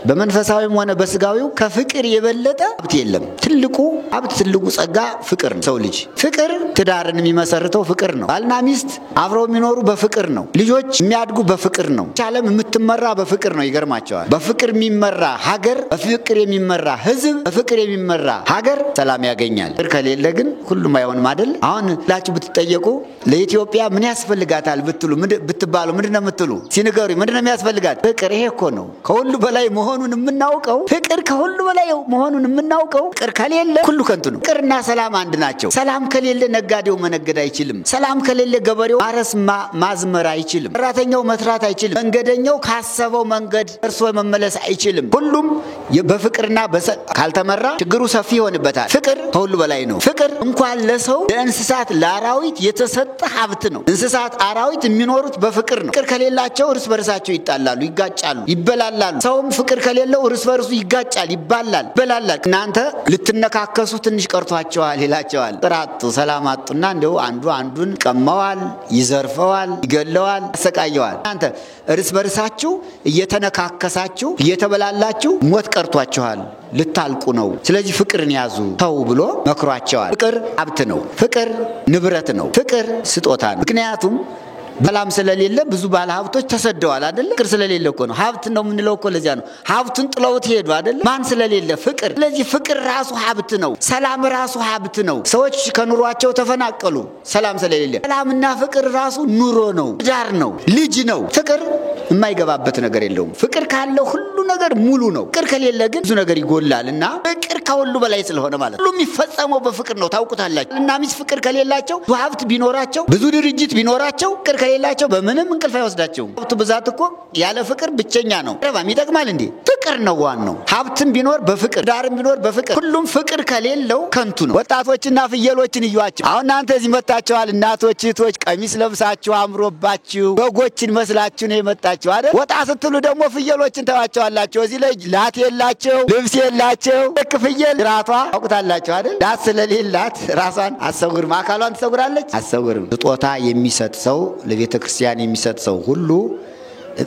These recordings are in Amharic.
በመንፈሳዊም ሆነ በስጋዊው ከፍቅር የበለጠ ሀብት የለም። ትልቁ ሀብት ትልቁ ጸጋ ፍቅር ነው። ሰው ልጅ ፍቅር ትዳርን የሚመሰርተው ፍቅር ነው። ባልና ሚስት አብረው የሚኖሩ በፍቅር ነው። ልጆች የሚያድጉ በፍቅር ነው። ዓለም የምትመራ በፍቅር ነው። ይገርማቸዋል። በፍቅር የሚመራ ሀገር፣ በፍቅር የሚመራ ህዝብ፣ በፍቅር የሚመራ ሀገር ሰላም ያገኛል። ፍቅር ከሌለ ግን ሁሉም አይሆንም አይደል? አሁን ላችሁ ብትጠየቁ ለኢትዮጵያ ምን ያስፈልጋታል ብትባሉ ምንድነው የምትሉ? ሲነገሩ ምንድነው የሚያስፈልጋት? ፍቅር። ይሄ እኮ ነው ከሁሉ በላይ መሆኑን የምናውቀው። ፍቅር ከሁሉ በላይ መሆኑን የምናውቀው። ፍቅር ከሌለ ሁሉ ከንቱ ነው። ፍቅርና ሰላም አንድ ናቸው። ሰላም ከሌለ ነጋዴው መነገድ አይችልም። ሰላም ከሌለ ገበሬው ማረስ ማዝመር አይችልም። ሰራተኛው መስራት አይችልም። መንገደኛው ካሰበው መንገድ እርሶ መመለስ አይችልም። ሁሉም በፍቅርና ካልተመራ ችግሩ ሰፊ ይሆንበታል። ፍቅር ከሁሉ በላይ ነው። ፍቅር እንኳን ለሰው ለእንስሳት ለአራዊት የተሰጠ ሀብት ነው። እንስሳት አራዊት የሚኖሩት በፍቅር ነው። ፍቅር ከሌላቸው እርስ በርሳቸው ይጣላሉ፣ ይጋጫሉ፣ ይበላላሉ። ሰውም ፍቅር ከሌለው እርስ በርሱ ይጋጫል፣ ይባላል፣ ይበላላል። እናንተ ልትነካከሱ ትንሽ ቀርቷቸዋል ይላቸዋል። ጥራቱ ሰላም አጡና እንደው አንዱን ቀመዋል፣ ይዘርፈዋል፣ ይገለዋል፣ ያሰቃየዋል። እናንተ እርስ በርሳችሁ እየተነካከሳችሁ እየተበላላችሁ ሞት ቀርቷቸዋል፣ ልታልቁ ነው። ስለዚህ ፍቅርን ያዙ ተው ብሎ መክሯቸዋል። ፍቅር ሀብት ነው። ፍቅር ንብረት ነው። ፍቅር ስጦታ ነው። ምክንያቱም ሰላም ስለሌለ ብዙ ባለ ሀብቶች ተሰደዋል አይደል? ፍቅር ስለሌለ እኮ ነው። ሀብት ነው የምንለው እኮ ለዚያ ነው። ሀብቱን ጥለውት ሄዱ አይደል? ማን ስለሌለ? ፍቅር። ስለዚህ ፍቅር ራሱ ሀብት ነው። ሰላም ራሱ ሀብት ነው። ሰዎች ከኑሯቸው ተፈናቀሉ ሰላም ስለሌለ። ሰላምና ፍቅር ራሱ ኑሮ ነው፣ ዳር ነው፣ ልጅ ነው። ፍቅር የማይገባበት ነገር የለውም። ፍቅር ካለው ሁሉ ነገር ሙሉ ነው። ፍቅር ከሌለ ግን ብዙ ነገር ይጎላልና ፍቅር ከሁሉ በላይ ስለሆነ ማለት ነው። ሁሉ የሚፈጸመው በፍቅር ነው። ታውቁታላችሁ። እና ሚስት ፍቅር ከሌላቸው ብዙ ሀብት ቢኖራቸው ብዙ ድርጅት ቢኖራቸው ፍቅር ከሌላቸው በምንም እንቅልፍ አይወስዳቸውም። ሀብቱ ብዛት እኮ ያለ ፍቅር ብቸኛ ነው። ረባም ይጠቅማል እንዴ? ፍቅር ነው ዋናው። ሀብትም ቢኖር በፍቅር፣ ዳርም ቢኖር በፍቅር። ሁሉም ፍቅር ከሌለው ከንቱ ነው። ወጣቶችና ፍየሎችን እዩዋቸው። አሁን እናንተ እዚህ መጣችኋል። እናቶች እህቶች ቀሚስ ለብሳችሁ አምሮባችሁ በጎችን መስላችሁ ነው የመጣችሁ አይደል? ወጣ ስትሉ ደግሞ ፍየሎችን ተዋቸዋላችሁ። እዚህ ላይ ላት የላቸው፣ ልብስ የላቸው። ፍየል ራቷ ታውቁታላችሁ አይደል? ዳስ ስለሌላት ራሷን አሰውርም፣ አካሏን ትሰውራለች፣ አሰውርም። ስጦታ የሚሰጥ ሰው ለቤተ ክርስቲያን የሚሰጥ ሰው ሁሉ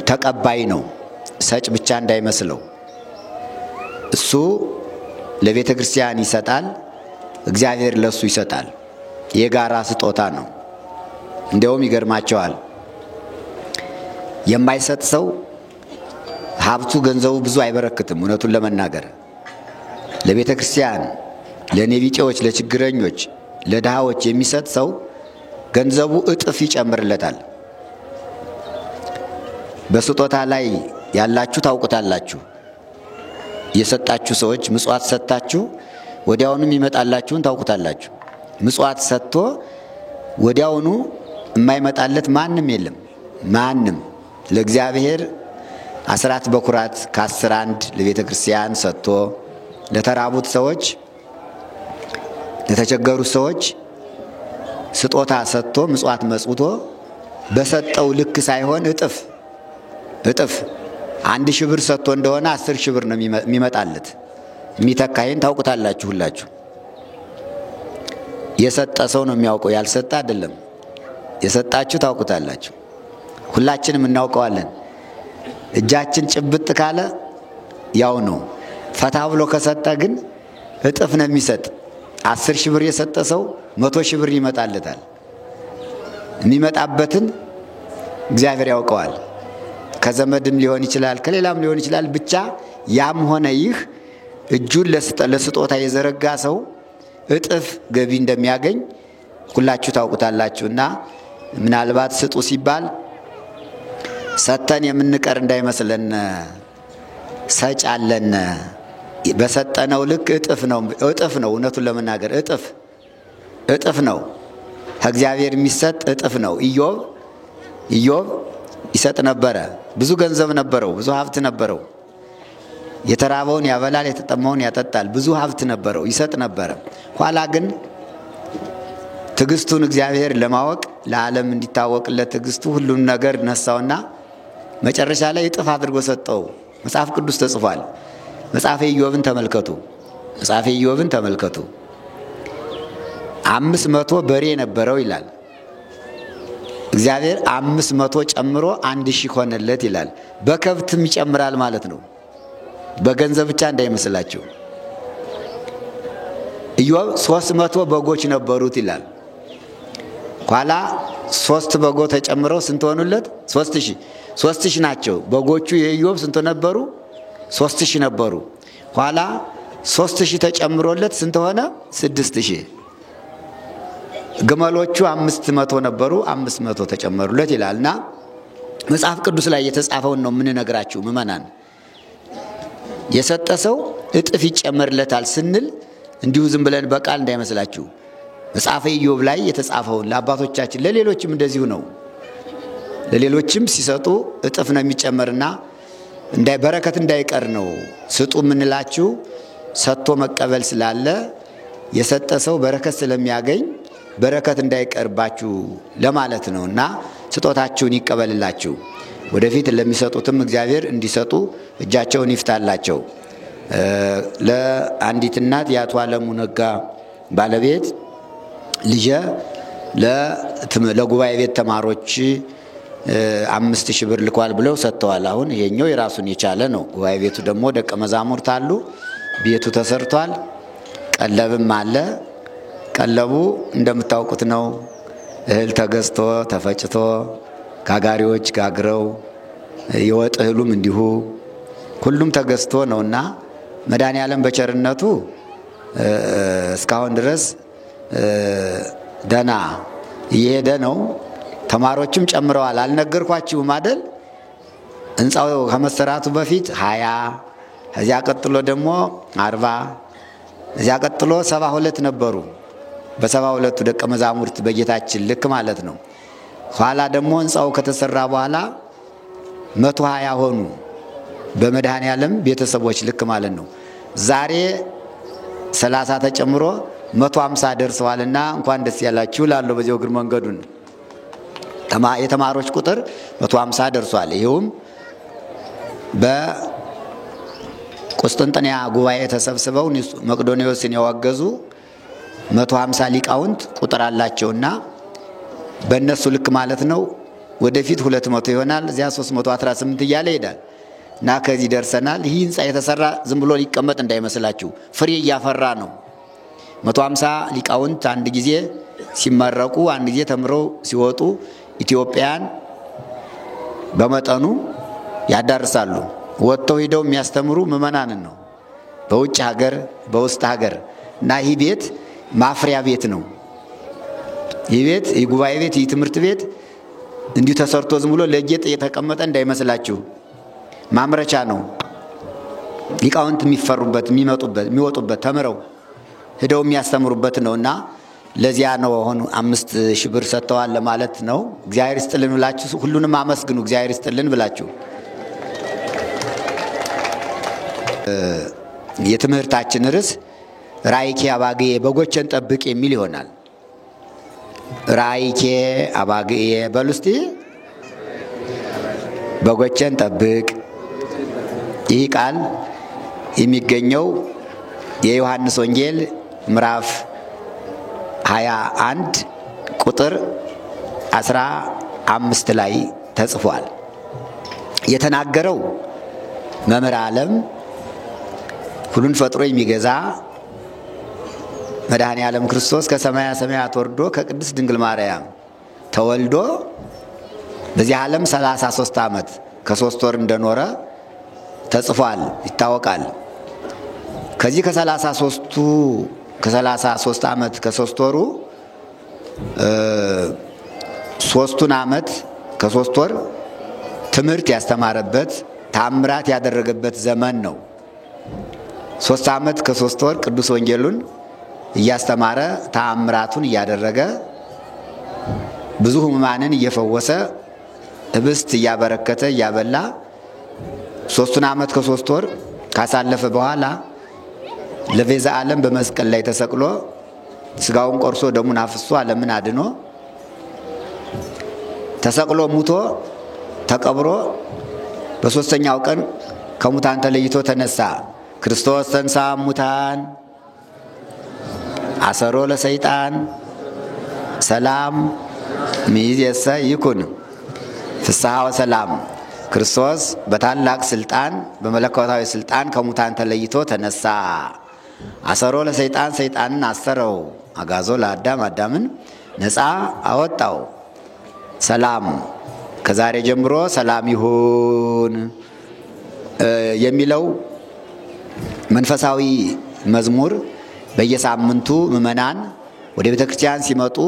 ተቀባይ ነው። ሰጭ ብቻ እንዳይመስለው። እሱ ለቤተ ክርስቲያን ይሰጣል፣ እግዚአብሔር ለሱ ይሰጣል። የጋራ ስጦታ ነው። እንደውም ይገርማቸዋል። የማይሰጥ ሰው ሀብቱ ገንዘቡ ብዙ አይበረክትም። እውነቱን ለመናገር ለቤተ ክርስቲያን፣ ለኔቢጤዎች፣ ለችግረኞች፣ ለድሃዎች የሚሰጥ ሰው ገንዘቡ እጥፍ ይጨምርለታል። በስጦታ ላይ ያላችሁ ታውቁታላችሁ። የሰጣችሁ ሰዎች ምጽዋት ሰጣችሁ ወዲያውኑ ይመጣላችሁን ታውቁታላችሁ። ምጽዋት ሰጥቶ ወዲያውኑ የማይመጣለት ማንም የለም። ማንም ለእግዚአብሔር አስራት በኩራት ከ10 1 ለቤተ ክርስቲያን ሰጥቶ ለተራቡት ሰዎች፣ ለተቸገሩት ሰዎች ስጦታ ሰጥቶ ምጽዋት መጽውቶ በሰጠው ልክ ሳይሆን እጥፍ 1000 ብር ሰጥቶ እንደሆነ 10000 ብር ነው የሚመጣለት። የሚተካይን ታውቁታላችሁ ሁላችሁ። የሰጠ ሰው ነው የሚያውቀው፣ ያልሰጠ አይደለም። የሰጣችሁ ታውቁታላችሁ። ሁላችንም እናውቀዋለን። እጃችን ጭብጥ ካለ ያው ነው። ፈታ ብሎ ከሰጠ ግን እጥፍ ነው የሚሰጥ። 10000 ብር የሰጠ ሰው 100000 ብር ይመጣለታል። የሚመጣበትን እግዚአብሔር ያውቀዋል። ከዘመድም ሊሆን ይችላል፣ ከሌላም ሊሆን ይችላል። ብቻ ያም ሆነ ይህ እጁን ለስጦታ የዘረጋ ሰው እጥፍ ገቢ እንደሚያገኝ ሁላችሁ ታውቁታላችሁና ምናልባት ስጡ ሲባል ሰተን የምንቀር እንዳይመስለን። ሰጫለን በሰጠነው ልክ እጥፍ ነው። እውነቱን ለመናገር እጥፍ ነው። ከእግዚአብሔር የሚሰጥ እጥፍ ነው። ኢዮብ ይሰጥ ነበረ። ብዙ ገንዘብ ነበረው፣ ብዙ ሀብት ነበረው። የተራበውን ያበላል፣ የተጠማውን ያጠጣል። ብዙ ሀብት ነበረው፣ ይሰጥ ነበረ። ኋላ ግን ትዕግስቱን እግዚአብሔር ለማወቅ ለዓለም እንዲታወቅለት ትዕግስቱ ሁሉም ነገር ነሳውና መጨረሻ ላይ እጥፍ አድርጎ ሰጠው። መጽሐፍ ቅዱስ ተጽፏል። መጽሐፈ ኢዮብን ተመልከቱ። 500 በሬ ነበረው ይላል። እግዚአብሔር 500 ጨምሮ 1000 ሆነለት ይላል። በከብትም ይጨምራል ማለት ነው። በገንዘብ ብቻ እንዳይመስላችሁ። ኢዮብ 300 በጎች ነበሩት ይላል። ኋላ 3 በጎ ተጨምረው ስንት ሆኑለት? 3000 ናቸው በጎቹ። የኢዮብ ስንት ነበሩ? 3000 ነበሩ። ኋላ 3000 ተጨምሮለት ስንት ሆነ? 6000። ግመሎቹ 500 ነበሩ፣ 500 ተጨመሩለት ይላልና መጽሐፍ ቅዱስ ላይ የተጻፈውን ነው የምንነግራችሁ ምእመናን። የሰጠ ሰው እጥፍ ይጨመርለታል ስንል እንዲሁ ዝም ብለን በቃል እንዳይመስላችሁ። መጽሐፈ ኢዮብ ላይ የተጻፈውን ለአባቶቻችን ለሌሎችም እንደዚሁ ነው። ለሌሎችም ሲሰጡ እጥፍ ነው የሚጨመርና በረከት እንዳይቀር ነው ስጡ የምንላችሁ። ሰጥቶ መቀበል ስላለ የሰጠ ሰው በረከት ስለሚያገኝ በረከት እንዳይቀርባችሁ ለማለት ነውና ስጦታችሁን ይቀበልላችሁ። ወደፊት ለሚሰጡትም እግዚአብሔር እንዲሰጡ እጃቸውን ይፍታላቸው። ለአንዲት እናት የአቶ አለሙ ነጋ ባለቤት ልጄ ለጉባኤ ቤት ተማሪዎች 5000 ብር ልኳል ብለው ሰጥተዋል። አሁን ይሄኛው የራሱን የቻለ ነው። ጉባኤ ቤቱ ደግሞ ደቀ መዛሙርት አሉ። ቤቱ ተሰርቷል። ቀለብም አለ። ቀለቡ እንደምታውቁት ነው። እህል ተገዝቶ ተፈጭቶ ጋጋሪዎች ጋግረው የወጥ እህሉም እንዲሁ ሁሉም ተገዝቶ ነውና መድኃኔዓለም በቸርነቱ እስካሁን ድረስ ደና እየሄደ ነው። ተማሪዎችም ጨምረዋል። አልነገርኳችሁም አይደል? ህንጻው ከመሰራቱ በፊት 20፣ እዚያ ቀጥሎ ደግሞ 40፣ እዚያ ቀጥሎ 72 ነበሩ። በ72ቱ ደቀ መዛሙርት በጌታችን ልክ ማለት ነው። ኋላ ደግሞ ህንጻው ከተሰራ በኋላ 120 ሆኑ። በመድኃኔዓለም ቤተሰቦች ልክ ማለት ነው። ዛሬ 30 ተጨምሮ 150 ደርሰዋልና እንኳን ደስ ያላችሁ ላለው በዚያው እግር መንገዱን የተማሪዎች ቁጥር 150 ደርሷል። ይሄውም በቁስጥንጥንያ ጉባኤ ተሰብስበው መቅዶኒዎስን ያወገዙ 150 ሊቃውንት ቁጥር አላቸውና በእነሱ ልክ ማለት ነው። ወደፊት 200 ይሆናል። እዚያ 318 እያለ ይሄዳል እና ከዚህ ደርሰናል። ይህ ህንጻ የተሰራ ዝም ብሎ ሊቀመጥ እንዳይመስላችሁ ፍሬ እያፈራ ነው። 150 ሊቃውንት አንድ ጊዜ ሲመረቁ አንድ ጊዜ ተምረው ሲወጡ ኢትዮጵያን በመጠኑ ያዳርሳሉ። ወጥተው ሄደው የሚያስተምሩ ምእመናንን ነው በውጭ ሀገር በውስጥ ሀገር እና ይህ ቤት ማፍሪያ ቤት ነው። ይህ ቤት የጉባኤ ቤት የትምህርት ቤት እንዲሁ ተሰርቶ ዝም ብሎ ለጌጥ የተቀመጠ እንዳይመስላችሁ ማምረቻ ነው። ሊቃውንት የሚፈሩበት የሚወጡበት ተምረው ሄደው የሚያስተምሩበት ነውና ለዚያ ነው አሁን 5000 ብር ሰጥተዋል ለማለት ነው። እግዚአብሔር ይስጥልን ብላችሁ ሁሉንም አመስግኑ። እግዚአብሔር ይስጥልን ብላችሁ የትምህርታችን ርዕስ ራእይኬ አባግዬ በጎቼን ጠብቅ የሚል ይሆናል። ራእይኬ አባግዬ በሉ እስቲ። በጎቼን ጠብቅ። ይህ ቃል የሚገኘው የዮሐንስ ወንጌል ምዕራፍ 21 ቁጥር 15 ላይ ተጽፏል። የተናገረው መምህር ዓለም ሁሉን ፈጥሮ የሚገዛ መድኃኔዓለም ክርስቶስ ከሰማያ ሰማያት ወርዶ ከቅድስት ድንግል ማርያም ተወልዶ በዚህ ዓለም 33 ዓመት ከ3 ወር እንደኖረ ተጽፏል፣ ይታወቃል። ከዚህ ከ33 ዓመት ከ3 ወሩ 3ቱን ዓመት ከ3 ወር ትምህርት ያስተማረበት ታምራት ያደረገበት ዘመን ነው። 3 ዓመት ከ3 ወር ቅዱስ ወንጌሉን እያስተማረ ታምራቱን እያደረገ ብዙ ሕሙማንን እየፈወሰ ህብስት እያበረከተ እያበላ 3ቱን ዓመት ከ3 ወር ካሳለፈ በኋላ ለቤዛ ዓለም በመስቀል ላይ ተሰቅሎ ስጋውን ቆርሶ ደሙን አፍሶ ዓለምን አድኖ ተሰቅሎ ሙቶ ተቀብሮ በ3ኛው ቀን ከሙታን ተለይቶ ተነሳ። ክርስቶስ ተንሥአ እሙታን አሰሮ ለሰይጣን ሰላም ሚእዜሰ ይኩን ፍስሐ ወሰላም። ክርስቶስ በታላቅ ስልጣን በመለኮታዊ ስልጣን ከሙታን ተለይቶ ተነሳ። አሰሮ ለሰይጣን ሰይጣንን አሰረው፣ አጋዞ ለአዳም አዳምን ነፃ አወጣው። ሰላም ከዛሬ ጀምሮ ሰላም ይሁን የሚለው መንፈሳዊ መዝሙር በየሳምንቱ ምእመናን ወደ ቤተክርስቲያን ሲመጡ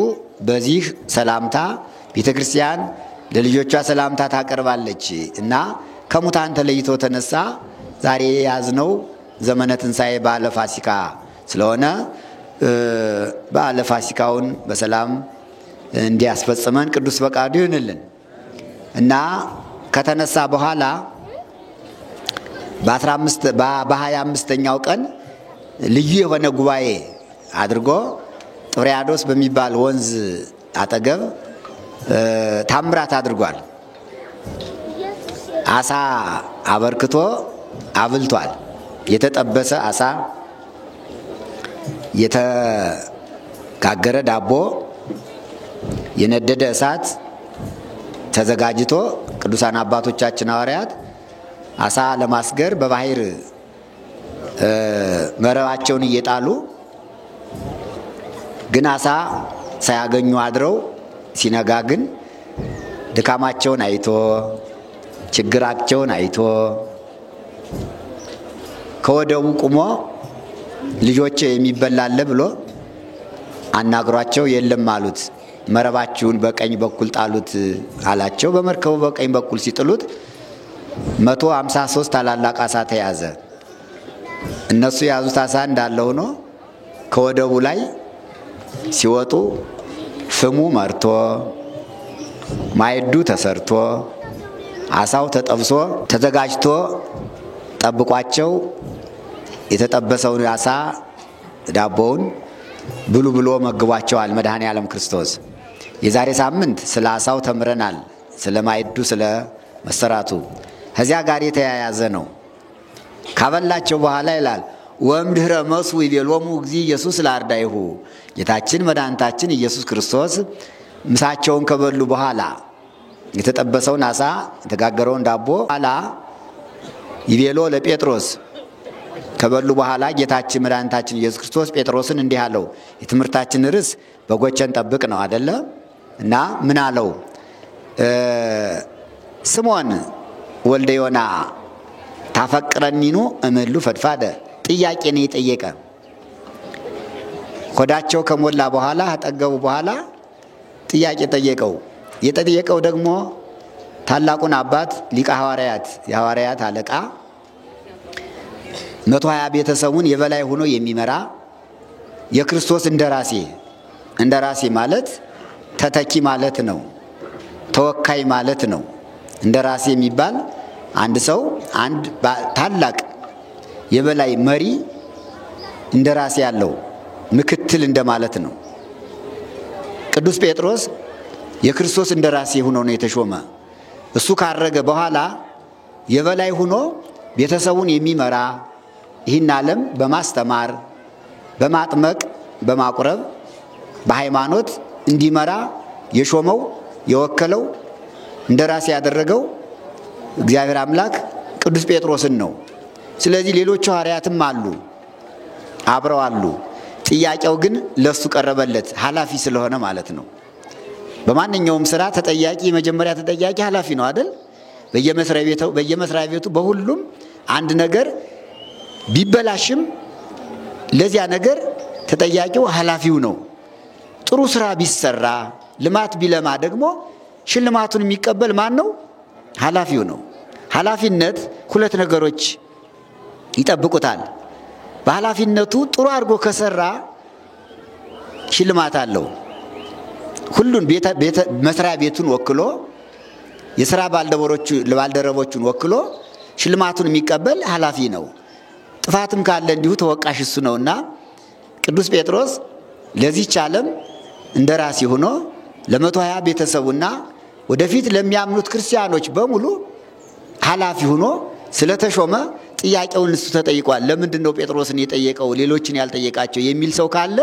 በዚህ ሰላምታ ቤተክርስቲያን ለልጆቿ ሰላምታ ታቀርባለች እና ከሙታን ተለይቶ ተነሳ። ዛሬ ያዝነው ዘመነ ትንሣኤ በዓለ ፋሲካ ስለሆነ በዓለ ፋሲካውን በሰላም እንዲያስፈጽመን ቅዱስ ፈቃዱ ይሁንልን እና ከተነሳ በኋላ በ25ኛው ቀን ልዩ የሆነ ጉባኤ አድርጎ ጥብርያዶስ በሚባል ወንዝ አጠገብ ታምራት አድርጓል። አሳ አበርክቶ አብልቷል። የተጠበሰ አሳ፣ የተጋገረ ዳቦ፣ የነደደ እሳት ተዘጋጅቶ ቅዱሳን አባቶቻችን ሐዋርያት አሳ ለማስገር በባህር መረባቸውን እየጣሉ ግን አሳ ሳያገኙ አድረው ሲነጋ ግን ድካማቸውን አይቶ ችግራቸውን አይቶ ከወደቡ ቁሞ ልጆች የሚበላለ ብሎ አናግሯቸው የለም አሉት። መረባችሁን በቀኝ በኩል ጣሉት አላቸው። በመርከቡ በቀኝ በኩል ሲጥሉት 153 ታላላቅ አሳ ተያዘ። እነሱ የያዙት አሳ እንዳለ ሆኖ ከወደቡ ላይ ሲወጡ ፍሙ መርቶ ማይዱ ተሰርቶ አሳው ተጠብሶ ተዘጋጅቶ ጠብቋቸው የተጠበሰውን አሳ ዳቦውን ብሉ ብሎ መግቧቸዋል መድኃኔ ዓለም ክርስቶስ። የዛሬ ሳምንት ስለ አሳው ተምረናል፣ ስለ ማይዱ ስለ መሰራቱ። ከዚያ ጋር የተያያዘ ነው። ካበላቸው በኋላ ይላል ወእምድኅረ መሥሑ ይቤሎሙ እግዚእ ኢየሱስ ለአርዳኢሁ። ጌታችን መድኃኒታችን ኢየሱስ ክርስቶስ ምሳቸውን ከበሉ በኋላ የተጠበሰውን አሳ የተጋገረውን ዳቦ በኋላ ይቤሎ ለጴጥሮስ ከበሉ በኋላ ጌታችን መድኃኒታችን ኢየሱስ ክርስቶስ ጴጥሮስን እንዲህ አለው። የትምህርታችን ርዕስ በጎችን ጠብቅ ነው አይደለ? እና ምን አለው? ስምዖን ወልደ ዮና ታፈቅረኒኑ እምሉ ፈድፋደ። ጥያቄ ነው የጠየቀ። ሆዳቸው ከሞላ በኋላ አጠገቡ በኋላ ጥያቄ ጠየቀው። የጠየቀው ደግሞ ታላቁን አባት ሊቀ ሐዋርያት የሐዋርያት አለቃ 120 ቤተሰቡን የበላይ ሆኖ የሚመራ የክርስቶስ እንደራሴ ማለት ተተኪ ማለት ነው። ተወካይ ማለት ነው። እንደራሴ የሚባል አንድ ሰው አንድ ታላቅ የበላይ መሪ እንደራሴ ያለው ምክትል እንደማለት ነው። ቅዱስ ጴጥሮስ የክርስቶስ እንደራሴ ሆኖ ነው የተሾመ። እሱ ካረገ በኋላ የበላይ ሆኖ ቤተሰቡን የሚመራ ይህን ዓለም በማስተማር በማጥመቅ በማቁረብ በሃይማኖት እንዲመራ የሾመው የወከለው እንደራሴ ያደረገው እግዚአብሔር አምላክ ቅዱስ ጴጥሮስን ነው። ስለዚህ ሌሎች ሐዋርያትም አሉ፣ አብረው አሉ። ጥያቄው ግን ለሱ ቀረበለት፣ ኃላፊ ስለሆነ ማለት ነው። በማንኛውም ስራ ተጠያቂ የመጀመሪያ ተጠያቂ ኃላፊ ነው አይደል? በየመስሪያ ቤቱ በሁሉም አንድ ነገር ቢበላሽም ለዚያ ነገር ተጠያቂው ኃላፊው ነው። ጥሩ ስራ ቢሰራ ልማት ቢለማ ደግሞ ሽልማቱን የሚቀበል ማን ነው? ኃላፊው ነው። ኃላፊነት ሁለት ነገሮች ይጠብቁታል። በኃላፊነቱ ጥሩ አድርጎ ከሰራ ሽልማት አለው። ሁሉን መስሪያ ቤቱን ወክሎ የሥራ ባልደረቦቹን ወክሎ ሽልማቱን የሚቀበል ኃላፊ ነው። ጥፋትም ካለ እንዲሁ ተወቃሽ እሱ ነውና ቅዱስ ጴጥሮስ ለዚህች ዓለም እንደራሴ ሆኖ ለ120 ቤተሰቡና ወደፊት ለሚያምኑት ክርስቲያኖች በሙሉ ኃላፊ ሆኖ ስለተሾመ ጥያቄውን እሱ ተጠይቋል። ለምንድን ነው ጴጥሮስን የጠየቀው ሌሎችን ያልጠየቃቸው የሚል ሰው ካለ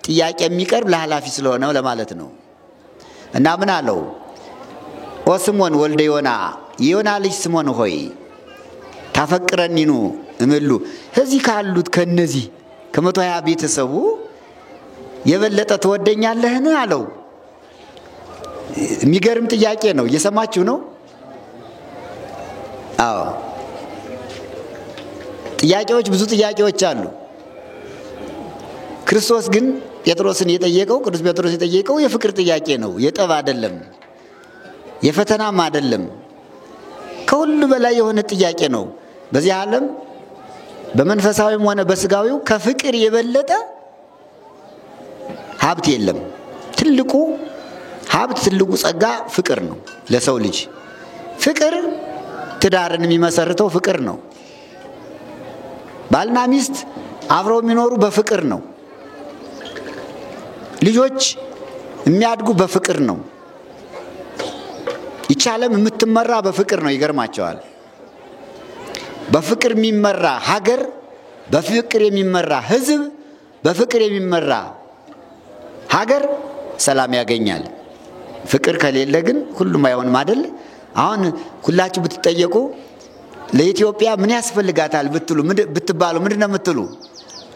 ጥያቄ የሚቀርብ ለኃላፊ ስለሆነ ለማለት ነው። እና ምን አለው? ኦ ስምዖን ወልደ ዮና የዮና ልጅ ስምዖን ሆይ ታፈቅረኒኑ እምሉ እዚህ ካሉት ከነዚህ ከ120 ቤተሰቡ የበለጠ ትወደኛለህን አለው። የሚገርም ጥያቄ ነው። እየሰማችሁ ነው? አዎ ጥያቄዎች ብዙ ጥያቄዎች አሉ። ክርስቶስ ግን ጴጥሮስን የጠየቀው ቅዱስ ጴጥሮስ የጠየቀው የፍቅር ጥያቄ ነው። የጠብ አይደለም፣ የፈተናም አይደለም። ከሁሉ በላይ የሆነ ጥያቄ ነው። በዚህ ዓለም በመንፈሳዊም ሆነ በስጋዊው ከፍቅር የበለጠ ሀብት የለም። ትልቁ ሀብት ትልቁ ጸጋ ፍቅር ነው ለሰው ልጅ። ፍቅር ትዳርን የሚመሰርተው ፍቅር ነው። ባልና ሚስት አብረው የሚኖሩ በፍቅር ነው። ልጆች የሚያድጉ በፍቅር ነው። ይህች ዓለም የምትመራ በፍቅር ነው። ይገርማቸዋል። በፍቅር የሚመራ ሀገር፣ በፍቅር የሚመራ ሕዝብ፣ በፍቅር የሚመራ ሀገር ሰላም ያገኛል። ፍቅር ከሌለ ግን ሁሉም አይሆንም አይደል? አሁን ሁላችሁ ብትጠየቁ ለኢትዮጵያ ምን ያስፈልጋታል ብትባሉ ምንድነው የምትሉ?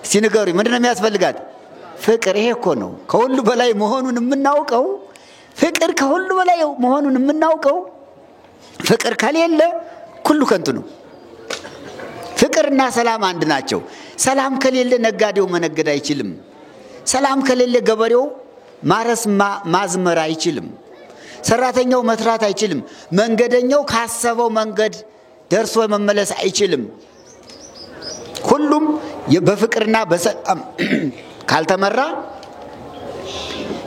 እስቲ ንገሩኝ። ምንድነው የሚያስፈልጋት? ፍቅር። ይሄ እኮ ነው ከሁሉ በላይ መሆኑን የምናውቀው። ፍቅር ከሁሉ በላይ መሆኑን የምናውቀው። ፍቅር ከሌለ ሁሉ ከንቱ ነው። ፍቅርና ሰላም አንድ ናቸው። ሰላም ከሌለ ነጋዴው መነገድ አይችልም። ሰላም ከሌለ ገበሬው ማረስ ማዝመር አይችልም። ሰራተኛው መስራት አይችልም። መንገደኛው ካሰበው መንገድ ደርሶ መመለስ አይችልም። ሁሉም በፍቅርና በሰላም ካልተመራ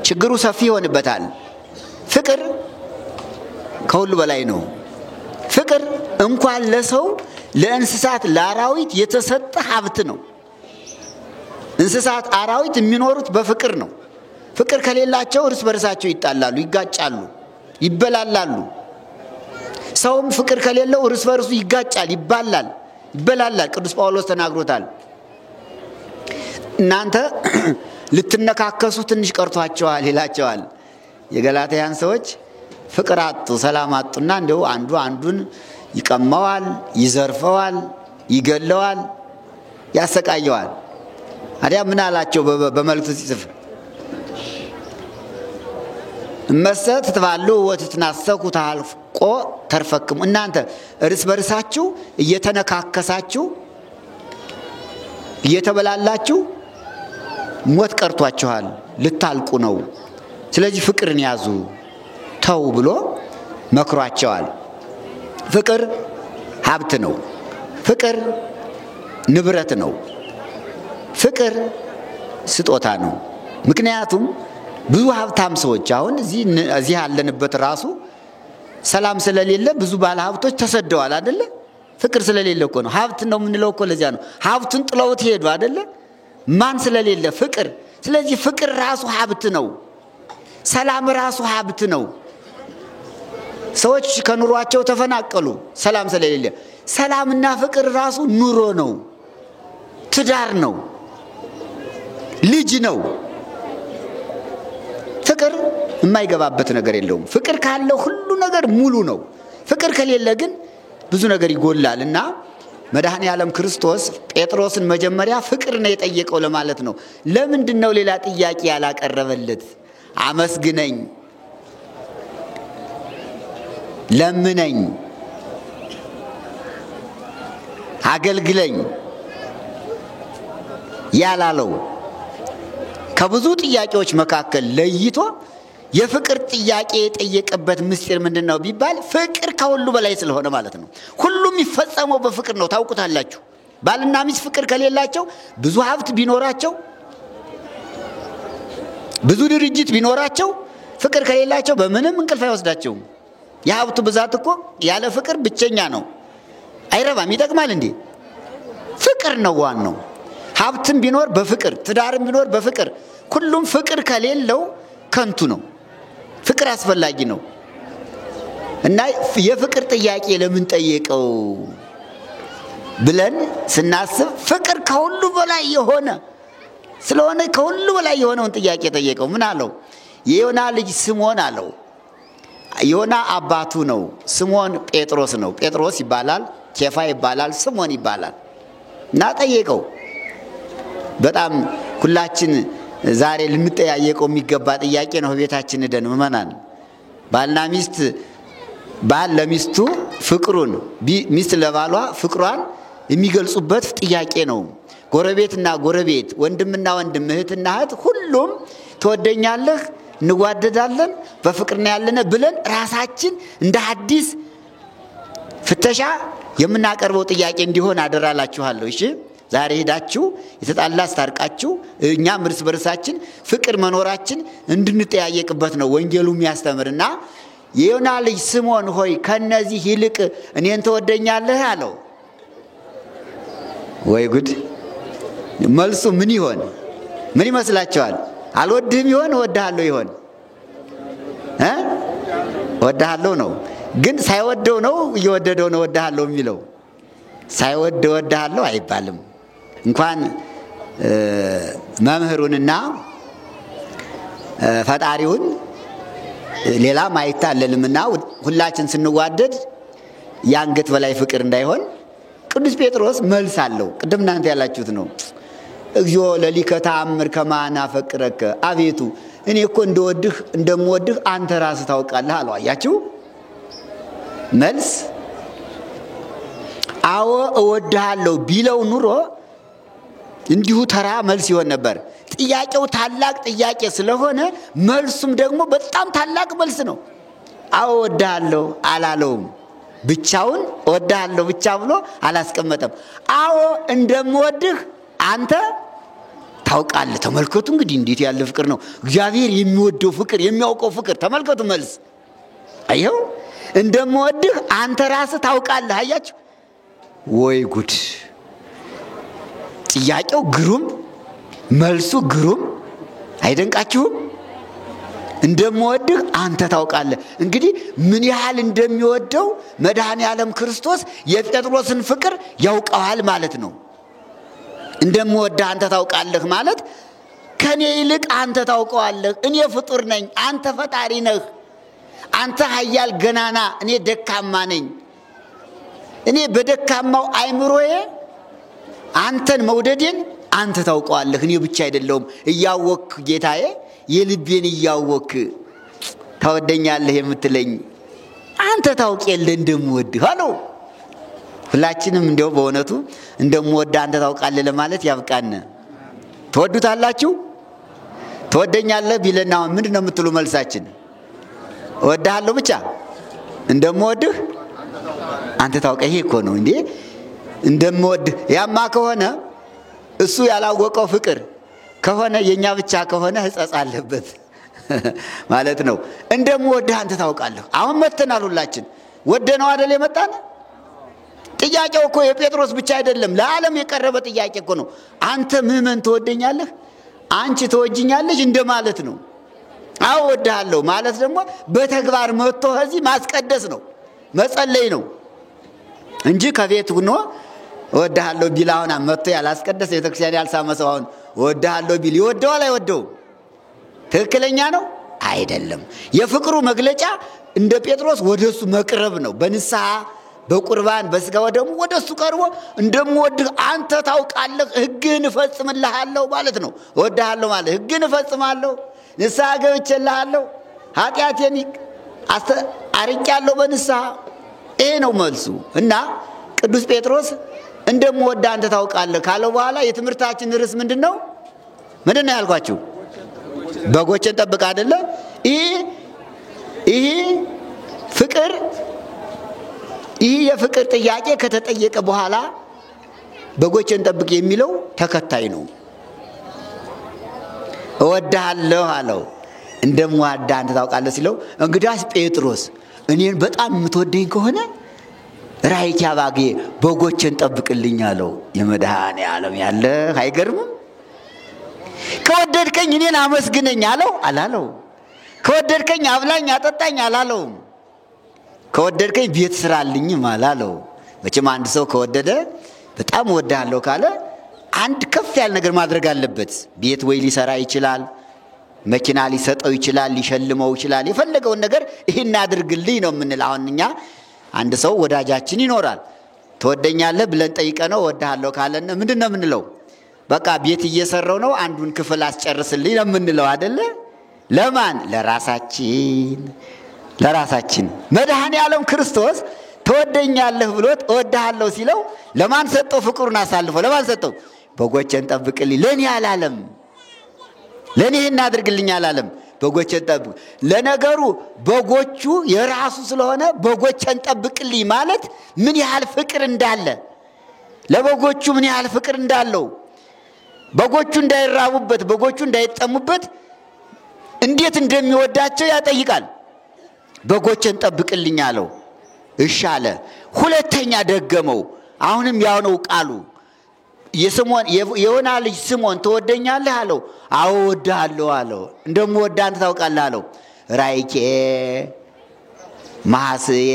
ችግሩ ሰፊ ይሆንበታል። ፍቅር ከሁሉ በላይ ነው። ፍቅር እንኳን ለሰው ለእንስሳት ለአራዊት የተሰጠ ሀብት ነው። እንስሳት አራዊት የሚኖሩት በፍቅር ነው። ፍቅር ከሌላቸው እርስ በርሳቸው ይጣላሉ፣ ይጋጫሉ፣ ይበላላሉ። ሰውም ፍቅር ከሌለው እርስ በርሱ ይጋጫል፣ ይበላላል። ቅዱስ ጳውሎስ ተናግሮታል። እናንተ ልትነካከሱ ትንሽ ቀርቷቸዋል ይላቸዋል። የገላትያን ሰዎች ፍቅር አጡ፣ ሰላም አጡና እንደው አንዱ አንዱን ይቀማዋል፣ ይዘርፈዋል፣ ይገለዋል፣ ያሰቃየዋል። አዲያ ምን አላቸው በመልእክቱ ሲጽፍ? እመሰት ትባሉ ወትትናሰኩ ታልቆ ተርፈክሙ። እናንተ እርስ በርሳችሁ እየተነካከሳችሁ እየተበላላችሁ ሞት ቀርቷችኋል፣ ልታልቁ ነው። ስለዚህ ፍቅርን ያዙ ተው ብሎ መክሯቸዋል። ፍቅር ሀብት ነው። ፍቅር ንብረት ነው። ፍቅር ስጦታ ነው። ምክንያቱም ብዙ ሀብታም ሰዎች አሁን እዚህ ያለንበት ራሱ ሰላም ስለሌለ ብዙ ባለ ሀብቶች ተሰደዋል አይደለ? ፍቅር ስለሌለ እኮ ነው። ሀብት ነው የምንለው እኮ ለዚያ ነው። ሀብቱን ጥለውት ሄዱ አይደለ? ማን ስለሌለ? ፍቅር። ስለዚህ ፍቅር ራሱ ሀብት ነው። ሰላም ራሱ ሀብት ነው። ሰዎች ከኑሯቸው ተፈናቀሉ ሰላም ስለሌለ። ሰላምና ፍቅር ራሱ ኑሮ ነው፣ ትዳር ነው፣ ልጅ ነው። ፍቅር የማይገባበት ነገር የለውም። ፍቅር ካለው ሁሉ ነገር ሙሉ ነው። ፍቅር ከሌለ ግን ብዙ ነገር ይጎላል። እና መድኃኔ ዓለም ክርስቶስ ጴጥሮስን መጀመሪያ ፍቅር ነው የጠየቀው ለማለት ነው። ለምንድነው ሌላ ጥያቄ ያላቀረበለት? አመስግነኝ፣ ለምነኝ፣ አገልግለኝ ያላለው? ከብዙ ጥያቄዎች መካከል ለይቶ የፍቅር ጥያቄ የጠየቀበት ምስጢር ምንድነው ቢባል ፍቅር ከሁሉ በላይ ስለሆነ ማለት ነው። ሁሉም ይፈጸመው በፍቅር ነው። ታውቁታላችሁ። ባልና ሚስት ፍቅር ከሌላቸው ብዙ ሀብት ቢኖራቸው፣ ብዙ ድርጅት ቢኖራቸው፣ ፍቅር ከሌላቸው በምንም እንቅልፍ አይወስዳቸውም። የሀብቱ ብዛት እኮ ያለ ፍቅር ብቸኛ ነው፣ አይረባም። ይጠቅማል እንዴ? ፍቅር ነው ዋናው። ሀብትም ቢኖር በፍቅር፣ ትዳርም ቢኖር በፍቅር፣ ሁሉም ፍቅር ከሌለው ከንቱ ነው። ፍቅር አስፈላጊ ነው። እና የፍቅር ጥያቄ ለምን ጠየቀው ብለን ስናስብ ፍቅር ከሁሉ በላይ የሆነ ስለሆነ ከሁሉ በላይ የሆነውን ጥያቄ ጠየቀው። ምን አለው? የዮና ልጅ ስምዖን አለው፣ ዮና አባቱ ነው፣ ስምዖን ጴጥሮስ ነው። ጴጥሮስ ይባላል፣ ኬፋ ይባላል፣ ስምዖን ይባላል። እና ጠየቀው። በጣም ሁላችን ዛሬ ልንጠያየቀው የሚገባ ጥያቄ ነው። ቤታችን ደን ምእመናን ባልና ሚስት ባል ለሚስቱ ፍቅሩን ሚስት ለባሏ ፍቅሯን የሚገልጹበት ጥያቄ ነው። ጎረቤትና ጎረቤት፣ ወንድምና ወንድም፣ እህትና እህት ሁሉም ትወደኛለህ፣ እንዋደዳለን፣ በፍቅርና ያለነ ብለን ራሳችን እንደ አዲስ ፍተሻ የምናቀርበው ጥያቄ እንዲሆን አደራላችኋለሁ። እሺ ዛሬ ሄዳችሁ የተጣላ አስታርቃችሁ እኛም እርስ በርሳችን ፍቅር መኖራችን እንድንጠያየቅበት ነው ወንጌሉ የሚያስተምርና የዮና ልጅ ስምዖን ሆይ ከነዚህ ይልቅ እኔን ትወደኛለህ አለው። ወይ ጉድ! መልሱ ምን ይሆን? ምን ይመስላችኋል? አልወድህም ይሆን? እወድሃለሁ ይሆን? እወድሃለሁ ነው። ግን ሳይወደው ነው እየወደደው ነው እወድሃለሁ የሚለው። ሳይወድ እወድሃለሁ አይባልም። እንኳን መምህሩንና ፈጣሪውን ሌላም አይታለልምና ሁላችን ስንዋደድ ያንገት በላይ ፍቅር እንዳይሆን ቅዱስ ጴጥሮስ መልስ አለው። ቅድም እናንተ ያላችሁት ነው። እግዚኦ ለሊከ ተአምር ከማና ፈቅረከ፣ አቤቱ እኔ እኮ እንደምወድህ አንተ ራስህ ታውቃለህ አለው። አያችሁ መልስ። አዎ እወድሃለሁ ቢለው ኑሮ እንዲሁ ተራ መልስ ይሆን ነበር። ጥያቄው ታላቅ ጥያቄ ስለሆነ መልሱም ደግሞ በጣም ታላቅ መልስ ነው። አዎ እወድሃለሁ አላለውም። ብቻውን እወድሃለሁ ብቻ ብሎ አላስቀመጠም። አዎ እንደምወድህ አንተ ታውቃለህ። ተመልከቱ እንግዲህ እንዴት ያለ ፍቅር ነው! እግዚአብሔር የሚወደው ፍቅር፣ የሚያውቀው ፍቅር። ተመልከቱ መልስ። አየው እንደምወድህ አንተ ራስህ ታውቃለህ። አያችሁ ወይ ጉድ! ጥያቄው ግሩም፣ መልሱ ግሩም አይደንቃችሁም? እንደምወድህ አንተ ታውቃለህ። እንግዲህ ምን ያህል እንደሚወደው መድኃኔ ዓለም ክርስቶስ የጴጥሮስን ፍቅር ያውቀዋል ማለት ነው። እንደምወድህ አንተ ታውቃለህ ማለት ከኔ ይልቅ አንተ ታውቀዋለህ። እኔ ፍጡር ነኝ፣ አንተ ፈጣሪ ነህ። አንተ ኃያል ገናና፣ እኔ ደካማ ነኝ። እኔ በደካማው አይምሮዬ አንተን መውደዴን አንተ ታውቀዋለህ፣ እኔ ብቻ አይደለሁም። እያወክ ጌታዬ የልቤን እያወክ ታወደኛለህ የምትለኝ አንተ ታውቅ የለ እንደምወድህ አለው። ሁላችንም እንደው በእውነቱ እንደምወድህ አንተ ታውቃለህ ለማለት ያብቃን። ትወዱታላችሁ? ትወደኛለህ ቢለና ምንድነው የምትሉ መልሳችን? እወድሃለሁ ብቻ እንደምወድህ አንተ ታውቀህ። ይሄ እኮ ነው እንዴ እንደምወድህ። ያማ ከሆነ እሱ ያላወቀው ፍቅር ከሆነ የኛ ብቻ ከሆነ ሕጸጽ አለበት ማለት ነው። እንደምወድህ አንተ ታውቃለህ። አሁን መተናል ሁላችን ወደነው አይደል የመጣን? ጥያቄው እኮ የጴጥሮስ ብቻ አይደለም፣ ለዓለም የቀረበ ጥያቄ እኮ ነው። አንተ ምእመን ትወደኛለህ፣ አንቺ ትወጂኛለሽ እንደማለት ነው። አዎ እወድሃለሁ ማለት ደግሞ በተግባር መጥቶ እዚህ ማስቀደስ ነው፣ መጸለይ ነው እንጂ ከቤት ሆኖ እወድሃለሁ ቢል አሁን መጥቶ ያላስቀደሰ ቤተክርስቲያን ያልሳመ ሰው አሁን እወድሃለሁ ቢል ይወደዋል አይወደውም? ትክክለኛ ነው አይደለም? የፍቅሩ መግለጫ እንደ ጴጥሮስ ወደሱ መቅረብ ነው። በንስሐ በቁርባን በስጋ ወደሙ ወደሱ ቀርቦ እንደምወድህ አንተ ታውቃለህ፣ ሕግህን እፈጽምልሃለሁ ማለት ነው። እወድሃለሁ ማለት ሕግህን እፈጽማለሁ፣ ንስሐ ገብቼልሃለሁ፣ ኃጢአቴን አርቄያለሁ በንስሐ። ይሄ ነው መልሱ። እና ቅዱስ ጴጥሮስ እንደምወድህ አንተ ታውቃለህ ካለው በኋላ የትምህርታችን ርዕስ ምንድነው? ምንድነው ያልኳችሁ? በጎችን ጠብቅ አይደለ? ይሄ ፍቅር፣ ይሄ የፍቅር ጥያቄ ከተጠየቀ በኋላ በጎችን ጠብቅ የሚለው ተከታይ ነው። እወድሃለሁ አለው። እንደምወድህ አንተ ታውቃለህ ሲለው እንግዲያስ ጴጥሮስ እኔን በጣም የምትወደኝ ከሆነ ራይት ያባጌ በጎችን ጠብቅልኝ አለው። የመድኃኔ ዓለም ያለ አይገርምም? ከወደድከኝ እኔን አመስግነኝ አለው አላለው? ከወደድከኝ አብላኝ አጠጣኝ አላለው? ከወደድከኝ ቤት ስራልኝም አላለው? መቼም አንድ ሰው ከወደደ በጣም እወድሃለሁ ካለ አንድ ከፍ ያለ ነገር ማድረግ አለበት። ቤት ወይ ሊሰራ ይችላል፣ መኪና ሊሰጠው ይችላል፣ ሊሸልመው ይችላል። የፈለገውን ነገር ይሄን አድርግልኝ ነው የምንለው። አሁን እኛ አንድ ሰው ወዳጃችን ይኖራል። ትወደኛለህ ብለን ጠይቀነው ወድሃለሁ ካለን ምንድነው የምንለው? በቃ ቤት እየሰራው ነው አንዱን ክፍል አስጨርስልኝ ነው የምንለው አይደለ? ለማን? ለራሳችን። መድኃኔዓለም ክርስቶስ ትወደኛለህ ብሎት እወድሃለሁ ሲለው ለማን ሰጠው? ፍቅሩን አሳልፎ ለማን ሰጠው? በጎቼን ጠብቅልኝ። ለኔ አላለም። ለኔ ይሄን አድርግልኝ አላለም። በጎቼን ጠብቅ። ለነገሩ በጎቹ የራሱ ስለሆነ በጎቼን ጠብቅልኝ ማለት ምን ያህል ፍቅር እንዳለ፣ ለበጎቹ ምን ያህል ፍቅር እንዳለው፣ በጎቹ እንዳይራቡበት፣ በጎቹ እንዳይጠሙበት እንዴት እንደሚወዳቸው ያጠይቃል። በጎቼን ጠብቅልኝ አለው። እሺ አለ። ሁለተኛ ደገመው። አሁንም ያው ነው ቃሉ። የዮና ልጅ ስምዖን ትወደኛለህ አለው። አዎ እወድሃለሁ አለው። እንደምወድህ አንተ ታውቃለህ አለው። ራይኬ ማስዬ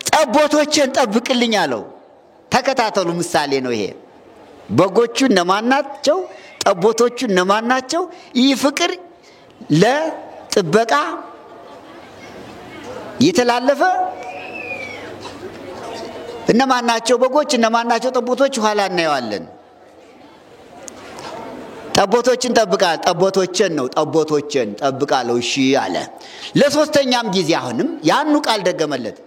ጠቦቶቼን ጠብቅልኝ አለው። ተከታተሉ፣ ምሳሌ ነው ይሄ። በጎቹ እነማን ናቸው? ጠቦቶቹ እነማን ናቸው? ይህ ፍቅር ለጥበቃ የተላለፈ እነማን ናቸው በጎች? እነማን ናቸው ጠቦቶች? ኋላ እናየዋለን። ጠቦቶችን ጠብቃል። ጠቦቶችን ነው ጠቦቶችን ጠብቃለሁ። እሺ አለ። ለሶስተኛም ጊዜ አሁንም ያንኑ ቃል ደገመለት።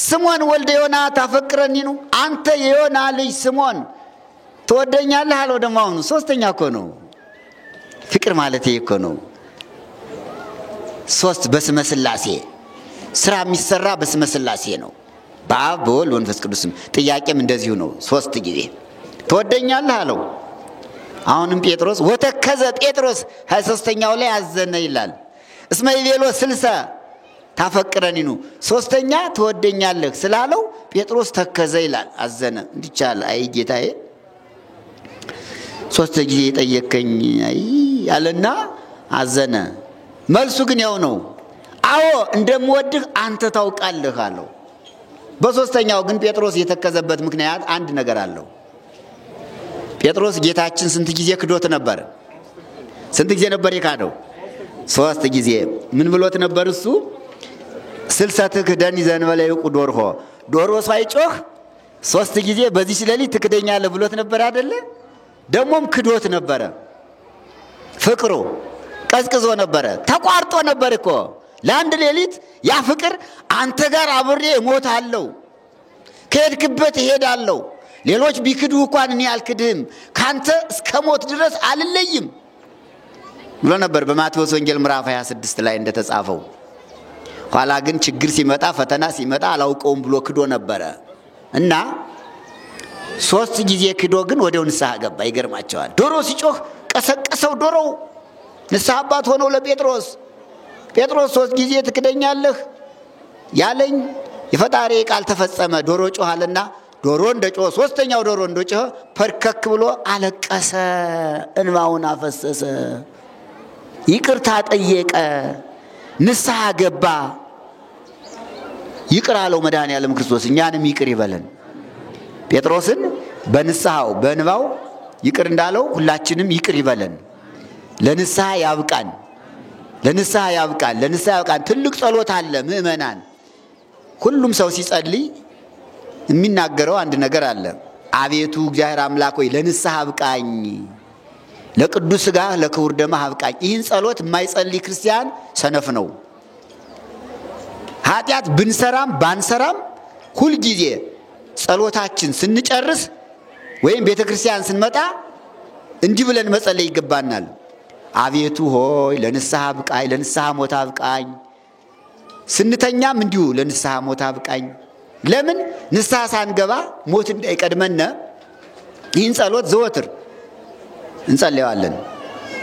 ስምዖን ወልደ ዮና ታፈቅረኒ ነው? አንተ የዮና ልጅ ስምዖን ትወደኛለህ አለው። ደግሞ አሁን ሶስተኛ እኮ ነው። ፍቅር ማለት ይሄ እኮ ነው። ሶስት በስመ ሥላሴ ስራ የሚሰራ በስመ ሥላሴ ነው። በአብ በወልድ በመንፈስ ቅዱስ። ጥያቄም እንደዚሁ ነው። ሶስት ጊዜ ትወደኛለህ አለው። አሁንም ጴጥሮስ ወተከዘ ጴጥሮስ 23ኛው ላይ አዘነ ይላል። እስመ ይቤሎ 60 ታፈቅረኒ ነው። ሶስተኛ ትወደኛለህ ስላለው ጴጥሮስ ተከዘ ይላል፣ አዘነ። እንዲቻል አይ ጌታዬ ሶስት ጊዜ ጠየቀኝ አይ አለና አዘነ። መልሱ ግን ያው ነው። አዎ እንደምወድህ አንተ ታውቃለህ አለው። በሶስተኛው ግን ጴጥሮስ የተከዘበት ምክንያት አንድ ነገር አለው። ጴጥሮስ ጌታችን ስንት ጊዜ ክዶት ነበር? ስንት ጊዜ ነበር የካደው? 3 ጊዜ። ምን ብሎት ነበር እሱ? 60 ትክደኒ ዘእንበለ ይውቁ ዶርሆ። ዶሮ ሳይጮህ 3 ጊዜ በዚህ ሌሊት ትክደኛለህ ብሎት ነበር አይደለ? ደሞም ክዶት ነበረ። ፍቅሩ ቀዝቅዞ ነበረ፣ ተቋርጦ ነበር እኮ ለአንድ ሌሊት። ያ ፍቅር አንተ ጋር አብሬ እሞታለሁ፣ ከሄድክበት እሄዳለሁ፣ ሌሎች ቢክዱ እንኳን እኔ አልክድህም፣ ካንተ እስከ ሞት ድረስ አልለይም ብሎ ነበር በማቴዎስ ወንጌል ምዕራፍ 26 ላይ እንደተጻፈው። ኋላ ግን ችግር ሲመጣ፣ ፈተና ሲመጣ አላውቀውም ብሎ ክዶ ነበረ እና 3 ጊዜ ክዶ ግን ወዲያው ንስሐ ገባ። ይገርማቸዋል። ዶሮ ሲጮህ ቀሰቀሰው። ዶሮው ንስሐ አባት ሆነው ለጴጥሮስ። ጴጥሮስ 3 ጊዜ ትክደኛለህ ያለኝ የፈጣሪ ቃል ተፈጸመ። ዶሮ ጮሃልና ዶሮ እንደጮኸ 3ኛው ዶሮ እንደጮኸ ፈርከክ ብሎ አለቀሰ፣ እንባውን አፈሰሰ፣ ይቅርታ ጠየቀ፣ ንስሐ ገባ። ይቅር አለው መድኃኔዓለም ክርስቶስ። እኛንም ይቅር ይበለን። ጴጥሮስን በንስሐው በእንባው ይቅር እንዳለው ሁላችንም ይቅር ይበለን። ለንስሐ ያብቃን። ለንስሐ ያብቃን። ትልቅ ጸሎት አለ ምእመናን። ሁሉም ሰው ሲጸልይ የሚናገረው አንድ ነገር አለ። አቤቱ እግዚአብሔር አምላክ ሆይ ለንስሐ አብቃኝ፣ ለቅዱስ ሥጋህ ለክቡር ደምህ አብቃኝ። ይህን ጸሎት የማይጸልይ ክርስቲያን ሰነፍ ነው። ኃጢአት ብንሰራም ባንሰራም ሁልጊዜ ጸሎታችን ስንጨርስ ወይም ቤተክርስቲያን ስንመጣ እንዲህ ብለን መጸለይ ይገባናል። አቤቱ ሆይ ለንስሐ አብቃኝ፣ ለንስሐ ሞት አብቃኝ። ስንተኛም እንዲሁ ለንስሐ ሞት አብቃኝ። ለምን ንስሐ ሳንገባ ሞት እንዳይቀድመን ይህን ጸሎት ዘወትር እንጸልያለን።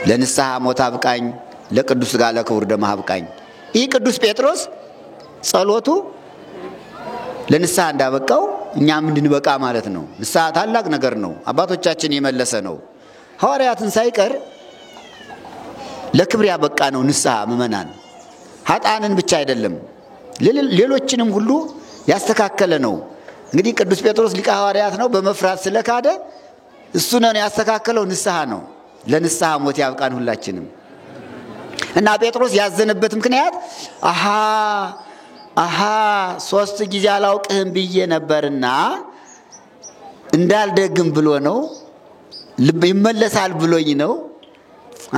ለንስሐ ሞት አብቃኝ፣ ለቅዱስ ሥጋ ለክቡር ደምህ አብቃኝ። ይህ ቅዱስ ጴጥሮስ ጸሎቱ ለንስሐ እንዳበቃው እኛም እንድንበቃ ማለት ነው። ንስሐ ታላቅ ነገር ነው። አባቶቻችን የመለሰ ነው። ሐዋርያትን ሳይቀር ለክብር ያበቃ ነው ንስሐ። ምእመናን ኃጥአንን ብቻ አይደለም ሌሎችንም ሁሉ ያስተካከለ ነው። እንግዲህ ቅዱስ ጴጥሮስ ሊቀ ሐዋርያት ነው። በመፍራት ስለካደ እሱ ነው ያስተካከለው። ንስሐ ነው። ለንስሐ ሞት ያብቃን ሁላችንም። እና ጴጥሮስ ያዘነበት ምክንያት አሃ 3 ጊዜ አላውቅህም ብዬ ነበርና እንዳልደግም ብሎ ነው፣ ልብ ይመለሳል ብሎኝ ነው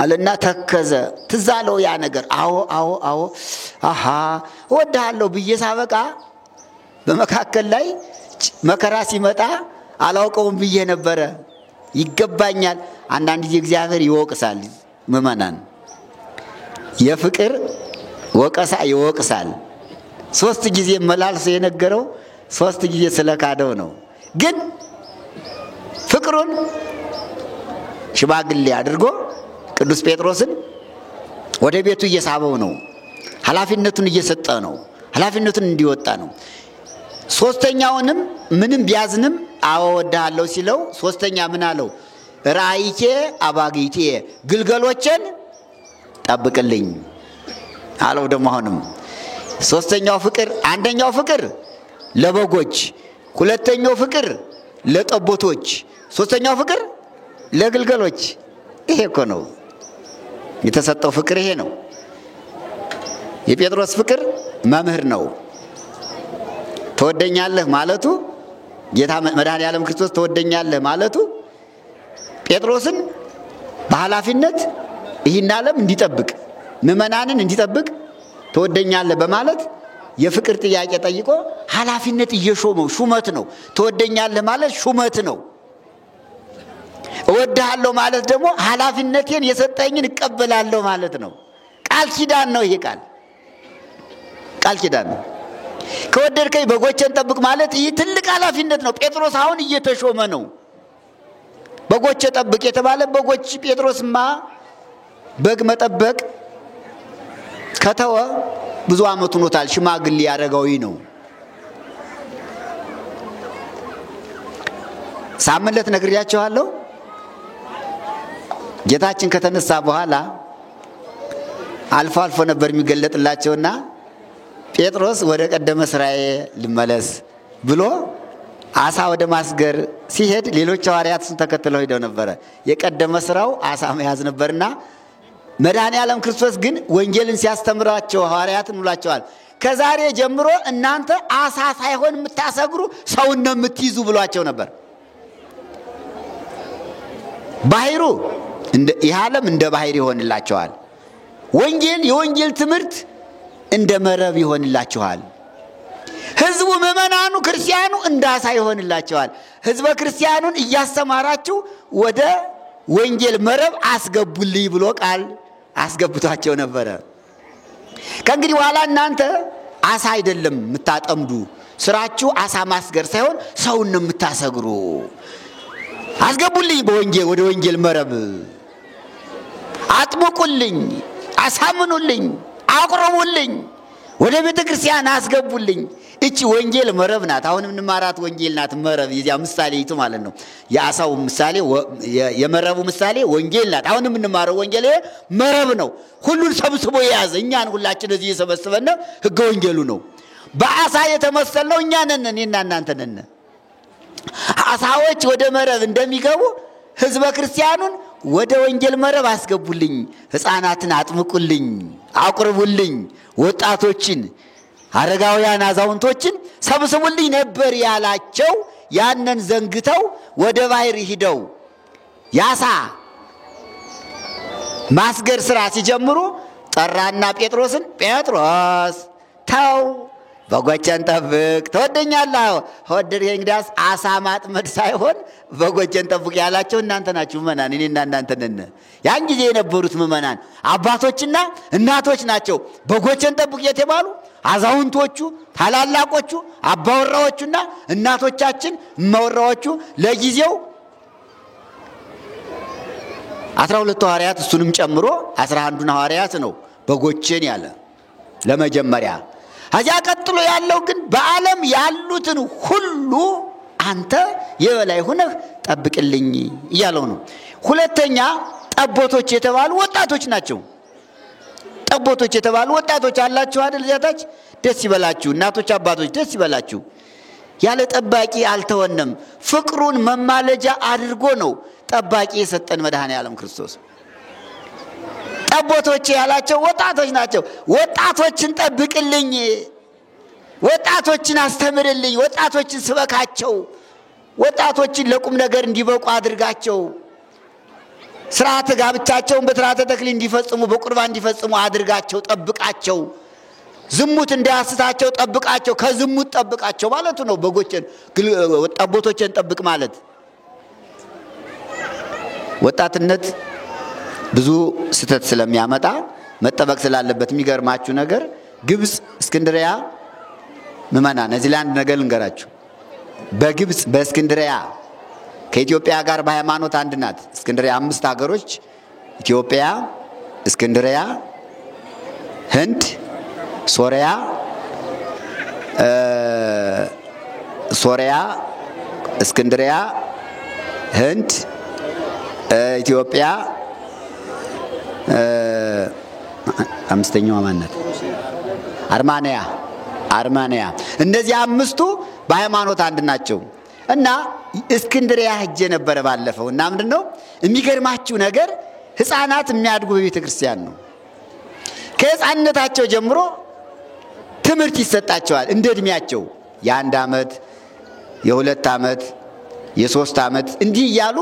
አለና ተከዘ። ትዛለው ያ ነገር አዎ እወድሃለሁ ብዬ ሳበቃ በመካከል ላይ መከራ ሲመጣ አላውቀውም ብዬ ነበረ፣ ይገባኛል። አንዳንድ ጊዜ እግዚአብሔር ይወቅሳል ምእመናን፣ የፍቅር ወቀሳ ይወቅሳል። 3 ጊዜ መላልሶ የነገረው 3 ጊዜ ስለካደው ነው። ግን ፍቅሩን ሽማግሌ አድርጎ ቅዱስ ጴጥሮስን ወደ ቤቱ እየሳበው ነው። ኃላፊነቱን እየሰጠ ነው። ኃላፊነቱን እንዲወጣ ነው። ሶስተኛውንም ምንም ቢያዝንም አወድሃለሁ ሲለው ሶስተኛ ምን አለው? ራእይቴ አባጊቴ ግልገሎችን ጠብቅልኝ አለው። ደግሞ አሁንም ሶስተኛው ፍቅር፣ አንደኛው ፍቅር ለበጎች፣ ሁለተኛው ፍቅር ለጠቦቶች፣ ሶስተኛው ፍቅር ለግልገሎች። ይሄ እኮ ነው የተሰጠው ፍቅር፣ ይሄ ነው። የጴጥሮስ ፍቅር መምህር ነው። ተወደኛለህ ማለቱ ጌታ መድኃኔዓለም ክርስቶስ ተወደኛለህ ማለቱ ጴጥሮስን በኃላፊነት ይህን ዓለም እንዲጠብቅ ምእመናንን እንዲጠብቅ ተወደኛለህ በማለት የፍቅር ጥያቄ ጠይቆ ኃላፊነት እየሾመው ሹመት ነው። ተወደኛለህ ማለት ሹመት ነው። እወድሃለሁ ማለት ደግሞ ኃላፊነቴን የሰጠኝን እቀበላለሁ ማለት ነው። ቃል ኪዳን ነው። ይሄ ቃል ኪዳን ነው። ከወደድከኝ በጎቼን ጠብቅ ማለት ይህ ትልቅ ኃላፊነት ነው። ጴጥሮስ አሁን እየተሾመ ነው። በጎቼ ጠብቅ የተባለ በጎች ጴጥሮስማ በግ መጠበቅ ከተወ ብዙ ዓመት ሆኖታል። ሽማግሌ አረጋዊ ነው። ሳምንት ነግሬያችኋለሁ። ጌታችን ከተነሳ በኋላ አልፎ አልፎ ነበር የሚገለጥላቸውና ጴጥሮስ ወደ ቀደመ ስራዬ ልመለስ ብሎ አሳ ወደ ማስገር ሲሄድ ሌሎች ሐዋርያት እሱን ተከትለው ሄደው ነበር። የቀደመ ስራው አሳ መያዝ ነበርና መድኃኔዓለም ክርስቶስ ግን ወንጌልን ሲያስተምራቸው ሐዋርያትን ብሏቸዋል። ከዛሬ ጀምሮ እናንተ አሳ ሳይሆን የምታሰግሩ ሰውን ነው የምትይዙ ብሏቸው ነበር። ባህሩ ይህ ዓለም እንደ ባህር ይሆንላቸዋል። ወንጌል የወንጌል ትምህርት እንደ መረብ ይሆንላችኋል። ህዝቡ ምእመናኑ ክርስቲያኑ እንደ አሳ ይሆንላችኋል። ህዝበ ክርስቲያኑን እያስተማራችሁ ወደ ወንጌል መረብ አስገቡልኝ ብሎ ቃል አስገብቷቸው ነበረ። ከእንግዲህ በኋላ እናንተ አሳ አይደለም የምታጠምዱ፣ ስራችሁ አሳ ማስገር ሳይሆን ሰውን ነው የምታሰግሩ። አስገቡልኝ በወንጌል ወደ ወንጌል መረብ አጥምቁልኝ፣ አሳምኑልኝ፣ አቅርቡልኝ፣ ወደ ቤተ ክርስቲያን አስገቡልኝ። እቺ ወንጌል መረብ ናት። አሁን እንማራት ወንጌል ናት መረብ። የዚያ ምሳሌይቱ ማለት ነው። የአሳው ምሳሌ የመረቡ ምሳሌ ወንጌል ናት። አሁን እንማረው ወንጌል መረብ ነው። ሁሉን ሰብስቦ የያዘ እኛን ሁላችን እዚህ የሰበሰበን ህገ ወንጌሉ ነው። በአሳ የተመሰልነው እኛ ነን፣ እኔና እናንተ ነን። አሳዎች ወደ መረብ እንደሚገቡ ህዝበ ክርስቲያኑን ወደ ወንጌል መረብ አስገቡልኝ፣ ህፃናትን አጥምቁልኝ፣ አቅርቡልኝ፣ ወጣቶችን፣ አረጋውያን፣ አዛውንቶችን ሰብስቡልኝ ነበር ያላቸው። ያንን ዘንግተው ወደ ባህር ሂደው ያሳ ማስገር ስራ ሲጀምሩ ጠራና ጴጥሮስን ጴጥሮስ ተው፣ በጎቼን ጠብቅ። ተወደኛለህ? ወደድከኝ? እንግዲያስ አሳ ማጥመድ ሳይሆን በጎቼን ጠብቅ ያላቸው እናንተ ናችሁ ምእመናን፣ እኔና እናንተ ነን። ያን ጊዜ የነበሩት ምእመናን አባቶችና እናቶች ናቸው። በጎቼን ጠብቅ የተባሉ አዛውንቶቹ፣ ታላላቆቹ፣ አባወራዎቹና እናቶቻችን እማወራዎቹ ለጊዜው 12 ሐዋርያት እሱንም ጨምሮ 11 ሐዋርያት ነው በጎቼን ያለ ለመጀመሪያ። ከዚያ ቀጥሎ ያለው ግን በዓለም ያሉትን ሁሉ አንተ የበላይ ሆነህ ጠብቅልኝ እያለው ነው። ሁለተኛ ጠቦቶች የተባሉ ወጣቶች ናቸው። ጠቦቶች የተባሉ ወጣቶች አላችሁ አይደል? ዛታች ደስ ይበላችሁ እናቶች አባቶች ደስ ይበላችሁ። ያለ ጠባቂ አልተወንም። ፍቅሩን መማለጃ አድርጎ ነው ጠባቂ የሰጠን መድኃኔዓለም ክርስቶስ። ጠቦቶች ያላቸው ወጣቶች ናቸው። ወጣቶችን ጠብቅልኝ፣ ወጣቶችን አስተምርልኝ፣ ወጣቶችን ስበካቸው፣ ወጣቶችን ለቁም ነገር እንዲበቁ አድርጋቸው፣ ስርዓተ ጋብቻቸውን በስርዓተ ተክሊል እንዲፈጽሙ በቁርባን እንዲፈጽሙ አድርጋቸው፣ ጠብቃቸው። ዝሙት እንዳያስታቸው ጠብቃቸው፣ ከዝሙት ጠብቃቸው ማለቱ ነው። ጠቦቶችን ጠብቅ ማለት። ወጣትነት ብዙ ስተት ስለሚያመጣ መጠበቅ ስላለበት የሚገርማችሁ ነገር ግብጽ እስክንድሪያ ምእመናን እዚህ ላይ አንድ ነገር ልንገራችሁ። በግብጽ በእስክንድሪያ ከኢትዮጵያ ጋር በሃይማኖት አንድ ናት። እስክንድሪያ 5 ሀገሮች ኢትዮጵያ፣ እስክንድሪያ፣ ህንድ፣ ሶሪያ፣ እስክንድሪያ፣ ህንድ፣ ኢትዮጵያ፣ አምስተኛው ማናት? አርማንያ። እነዚህ 5ቱ በሃይማኖት አንድ ናቸው። እና እስክንድሪያ ሄጄ ነበር ባለፈው። እና ምንድነው የሚገርማችሁ ነገር ህፃናት የሚያድጉ በቤተ ክርስቲያን ነው። ከህፃንነታቸው ጀምሮ ትምህርት ይሰጣቸዋል እንደ እድሜያቸው የ1 ዓመት የ2 ዓመት የ3 ዓመት እንዲህ እያሉ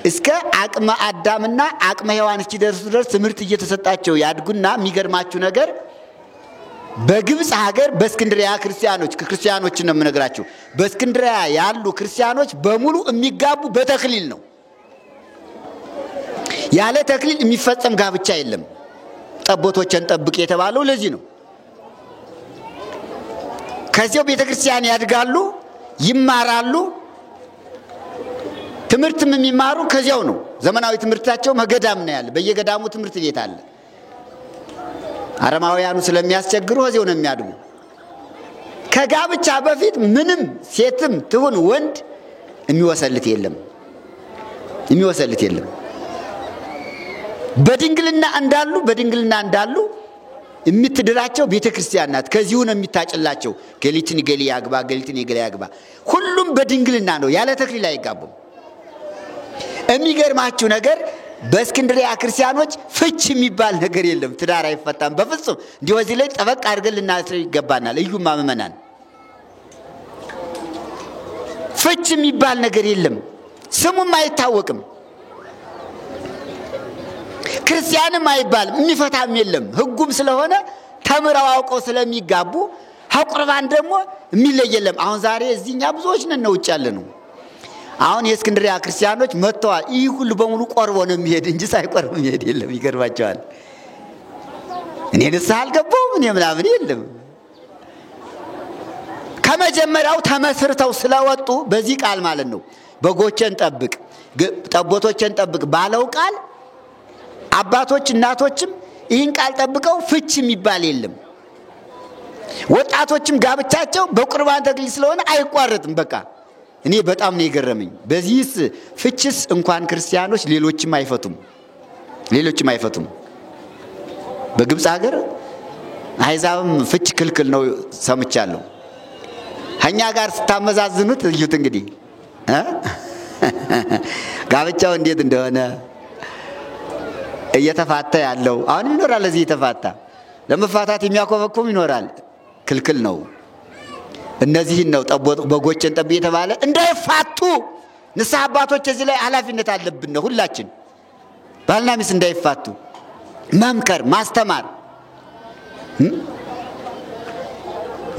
እስከ አቅመ አዳምና አቅመ ሔዋን እስኪደርሱ ድረስ ትምህርት እየተሰጣቸው ያድጉና የሚገርማችሁ ነገር በግብጽ ሀገር በእስክንድሪያ ክርስቲያኖች ነው የምነግራችሁ። በእስክንድሪያ ያሉ ክርስቲያኖች በሙሉ የሚጋቡ በተክሊል ነው። ያለ ተክሊል የሚፈጸም ጋብቻ የለም። ጠቦቶችን ጠብቅ የተባለው ለዚህ ነው። ከዚያው ቤተክርስቲያን ያድጋሉ፣ ይማራሉ። ትምህርትም የሚማሩ ከዚያው ነው። ዘመናዊ ትምህርታቸው መገዳም ነው ያለ። በየገዳሙ ትምህርት ቤት አለ። አረማውያኑ ስለሚያስቸግሩ እዚያው ነው የሚያድጉ። ከጋብቻ በፊት ምንም ሴትም ትሁን ወንድ የሚወሰልት የለም። በድንግልና እንዳሉ የምትድራቸው ቤተክርስቲያን ናት። ከዚሁ ነው የሚታጭላቸው። ገሊትን ገሊ ያግባ፣ ገሊትን ገሊ ያግባ። ሁሉም በድንግልና ነው፣ ያለ ተክሊል አይጋቡም። የሚገርማችሁ ነገር በእስክንድሪያ ክርስቲያኖች ፍች የሚባል ነገር የለም። ትዳር አይፈታም በፍጹም። እንዲሁ እዚህ ላይ ጠበቅ አድርገን ልናስረው ይገባናል። እዩማ ምእመናን፣ ፍች የሚባል ነገር የለም። ስሙም አይታወቅም። ክርስቲያንም አይባልም። የሚፈታም የለም። ህጉም ስለሆነ ተምረው አውቀው ስለሚጋቡ ቁርባን ደግሞ የሚለይ የለም። አሁን ዛሬ እዚህኛ ብዙዎች ነን ውጭ ያለ ነው። አሁን የእስክንድሪያ ክርስቲያኖች መጥተዋል። ይህ ሁሉ በሙሉ ቆርቦ ነው የሚሄድ እንጂ ሳይቆርብ የሚሄድ የለም። ይገርማቸዋል። እኔ ንስሐ አልገባሁም እኔ ምናምን የለም። ከመጀመሪያው ተመስርተው ስለወጡ በዚህ ቃል ማለት ነው በጎችን ጠብቅ፣ ጠቦቶችን ጠብቅ ባለው ቃል አባቶች እናቶችም ይህን ቃል ጠብቀው ፍች የሚባል የለም። ወጣቶችም ጋብቻቸው በቁርባን ተክሊል ስለሆነ አይቋረጥም። በቃ እኔ በጣም ነው የገረመኝ። በዚህስ ፍችስ እንኳን ክርስቲያኖች ሌሎችም አይፈቱም። በግብጽ ሀገር አይዛብም ፍች ክልክል ነው ሰምቻለሁ። ሀኛ ጋር ስታመዛዝኑት እዩት እንግዲህ ጋብቻው እንዴት እንደሆነ እየተፋታ ያለው አሁን ይኖራል። እዚህ የተፋታ ለመፋታት የሚያኮበኩም ይኖራል። ክልክል ነው። እነዚህን ነው በጎችን ጠብ የተባለ እንዳይፋቱ። ንስሐ አባቶች እዚህ ላይ ኃላፊነት አለብን ነው ሁላችን። ባልና ሚስት እንዳይፋቱ መምከር፣ ማስተማር።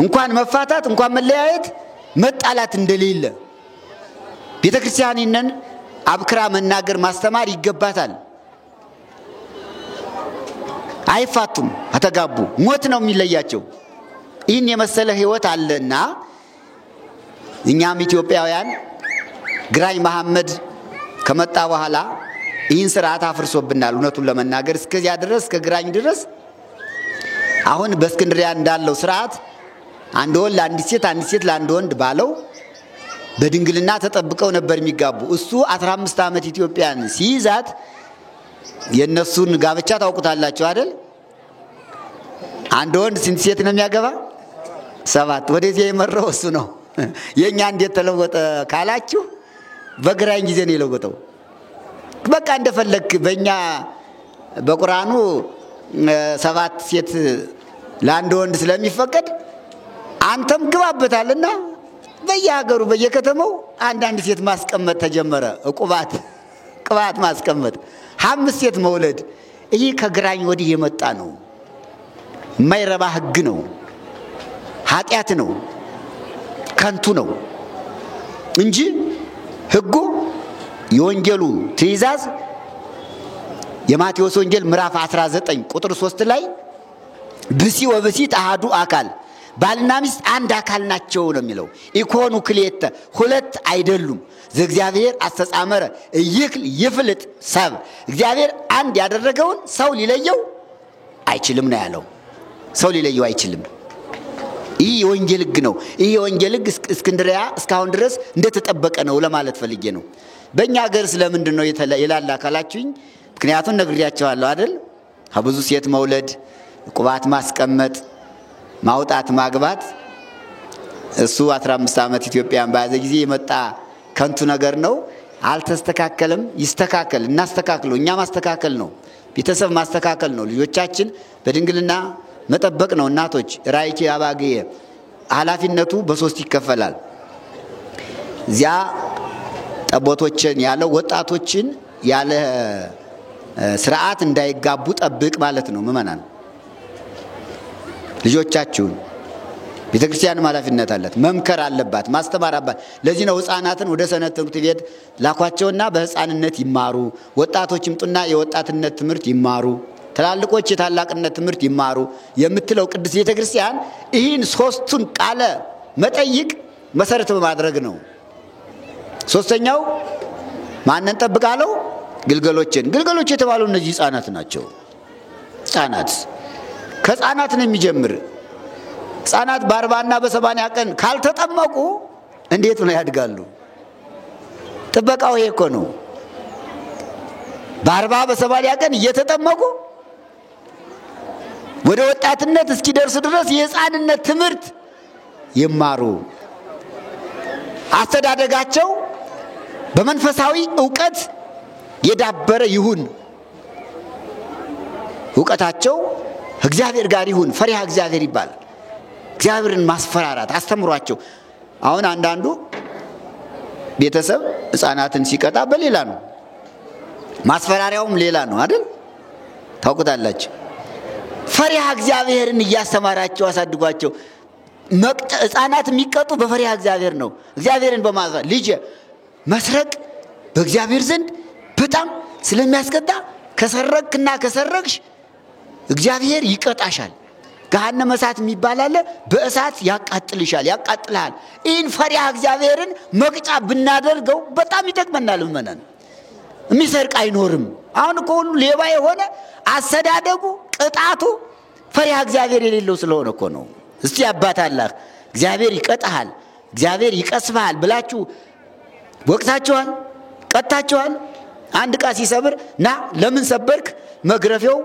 እንኳን መፋታት እንኳን መለያየት መጣላት እንደሌለ ቤተክርስቲያኒነን አብክራ መናገር ማስተማር ይገባታል። አይፋቱም። አተጋቡ ሞት ነው የሚለያቸው። ይህን የመሰለ ህይወት አለና እኛም ኢትዮጵያውያን ግራኝ መሐመድ ከመጣ በኋላ ይህን ስርዓት አፍርሶብናል። እውነቱን ለመናገር እስከዚያ ድረስ ከግራኝ ድረስ አሁን በእስክንድሪያ እንዳለው ስርዓት አንድ ወንድ ለአንዲት ሴት፣ አንዲት ሴት ለአንድ ወንድ ባለው በድንግልና ተጠብቀው ነበር የሚጋቡ። እሱ 15 ዓመት ኢትዮጵያን ሲይዛት የነሱን ጋብቻ ታውቁታላችሁ አይደል? አንድ ወንድ ስንት ሴት ነው የሚያገባ? 7። ወደዚህ የመረው እሱ ነው። የኛ እንዴት ተለወጠ ካላችሁ በግራኝ ጊዜ ነው የለወጠው። በቃ እንደፈለክ በእኛ በቁርአኑ 7 ሴት ለአንድ ወንድ ስለሚፈቀድ አንተም ግባበታልና በየሀገሩ በየከተማው አንዳንድ ሴት ማስቀመጥ ተጀመረ። ቅባት ማስቀመጥ 5 ሴት መውለድ። ይሄ ከግራኝ ወዲህ የመጣ ነው። የማይረባ ህግ ነው። ኃጢአት ነው። ከንቱ ነው እንጂ ህጉ የወንጌሉ ትእዛዝ የማቴዎስ ወንጌል ምዕራፍ 19 ቁጥር 3 ላይ ብሲ ወብሲት አሐዱ አካል ባልና ሚስት አንድ አካል ናቸው ነው የሚለው። ኢኮኑ ክልኤተ ሁለት አይደሉም። ዘእግዚአብሔር አስተጻመረ ይክል ይፍልጥ ሰብ እግዚአብሔር አንድ ያደረገውን ሰው ሊለየው አይችልም ነው ያለው። ሰው ሊለየው አይችልም። ይህ የወንጌል ህግ ነው። ይህ የወንጌል ህግ እስክንድሪያ እስካሁን ድረስ እንደተጠበቀ ነው ለማለት ፈልጌ ነው። በእኛ ሀገር ስለምንድን ነው የላላ ካላችሁኝ ምክንያቱም ነግሬያቸዋለሁ አይደል? ብዙ ሴት መውለድ፣ ቁባት ማስቀመጥ፣ ማውጣት፣ ማግባት እሱ 15 ዓመት ኢትዮጵያን በያዘ ጊዜ የመጣ ከንቱ ነገር ነው። አልተስተካከለም። ይስተካከል። እናስተካክለው። እኛ ማስተካከል ነው። ቤተሰብ ማስተካከል ነው። ልጆቻችን በድንግልና መጠበቅ ነው። እናቶች ራይቼ አባገየ ኃላፊነቱ በ3 ይከፈላል። እዚያ ጠቦቶችን ያለው ወጣቶችን ያለ ስርዓት እንዳይጋቡ ጠብቅ ማለት ነው። ምእመናን ልጆቻችሁን ቤተክርስቲያን ኃላፊነት አላት። መምከር አለባት፣ ማስተማር አለባት። ለዚህ ነው ህፃናትን ወደ ሰንበት ትምህርት ቤት ላኳቸውና በህፃንነት ይማሩ። ወጣቶች ይምጡና የወጣትነት ትምህርት ይማሩ። ትላልቆች የታላቅነት ትምህርት ይማሩ የምትለው ቅዱስ ቤተክርስቲያን ይህን 3ቱን ቃለ መጠይቅ መሰረት በማድረግ ነው። 3ኛው ማንን ጠብቃለው? ግልገሎች የተባሉ እነዚህ ህፃናት ናቸው። ህፃናት ከህፃናት ነው የሚጀምር። ህፃናት በ40 እና በ80 ቀን ካልተጠመቁ እንዴት ነው ያድጋሉ? ጥበቃው ይሄ እኮ ነው። በ40 በ80 ቀን እየተጠመቁ ወደ ወጣትነት እስኪደርሱ ድረስ የህፃንነት ትምህርት ይማሩ። አስተዳደጋቸው በመንፈሳዊ ዕውቀት የዳበረ ይሁን። ዕውቀታቸው እግዚአብሔር ጋር ይሁን። ፈሪሃ እግዚአብሔር ይባላል። እግዚአብሔርን ማስፈራራት አስተምሯቸው። አሁን አንዳንዱ ቤተሰብ ህፃናትን ሲቀጣ በሌላ ነው፣ ማስፈራሪያውም ሌላ ነው አይደል? ታውቁታላችሁ። ፈሪሃ እግዚአብሔርን እያስተማራቸው አሳድጓቸው። ህፃናት የሚቀጡ በፈሪሃ እግዚአብሔር ነው። እግዚአብሔርን በማዝራት ልጅ መስረቅ በእግዚአብሔር ዘንድ በጣም ስለሚያስቀጣ ከሰረቅና ከሰረቅሽ እግዚአብሔር ይቀጣሻል። ገሃነመ እሳት የሚባል አለ። በእሳት ያቃጥልሻል፣ ያቃጥልሃል። ይህን ፈሪሃ እግዚአብሔርን መቅጫ ብናደርገው በጣም ይጠቅመናል። ምእመናን የሚሰርቅ አይኖርም። አሁን እኮ ሁሉ ሌባ የሆነ አስተዳደጉ ቅጣቱ ፈሪሃ እግዚአብሔር የሌለው ስለሆነ እኮ ነው። እስቲ አባት አላህ እግዚአብሔር ይቀጣሃል፣ እግዚአብሔር ይቀስፋል ብላችሁ ወቅታችኋል፣ ቀጣችኋል? አንድ ዕቃ ሲሰብር ና ለምን ሰበርክ? መግረፊያው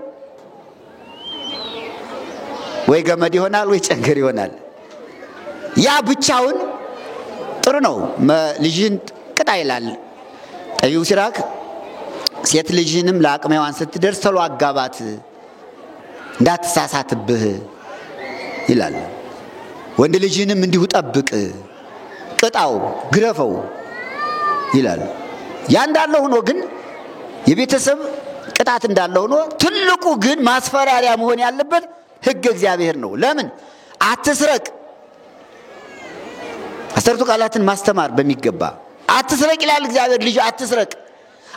ወይ ገመድ ይሆናል ወይ ጨንገር ይሆናል። ያ ብቻውን ጥሩ ነው። ልጅን ቅጣ ይላል ጠቢቡ ሲራክ። ሴት ልጅንም ለአቅመ ሔዋን ስትደርስ ተሎ አጋባት እንዳትሳሳትብህ ይላል። ወንድ ልጅንም እንዲሁ ጠብቅ፣ ቅጣው፣ ግረፈው ይላል። ያ እንዳለ ሆኖ ግን የቤተሰብ ቅጣት እንዳለ ሆኖ ትልቁ ግን ማስፈራሪያ መሆን ያለበት ሕግ እግዚአብሔር ነው። ለምን? አትስረቅ። 10ቱ ቃላትን ማስተማር በሚገባ አትስረቅ ይላል እግዚአብሔር። ልጅ አትስረቅ፣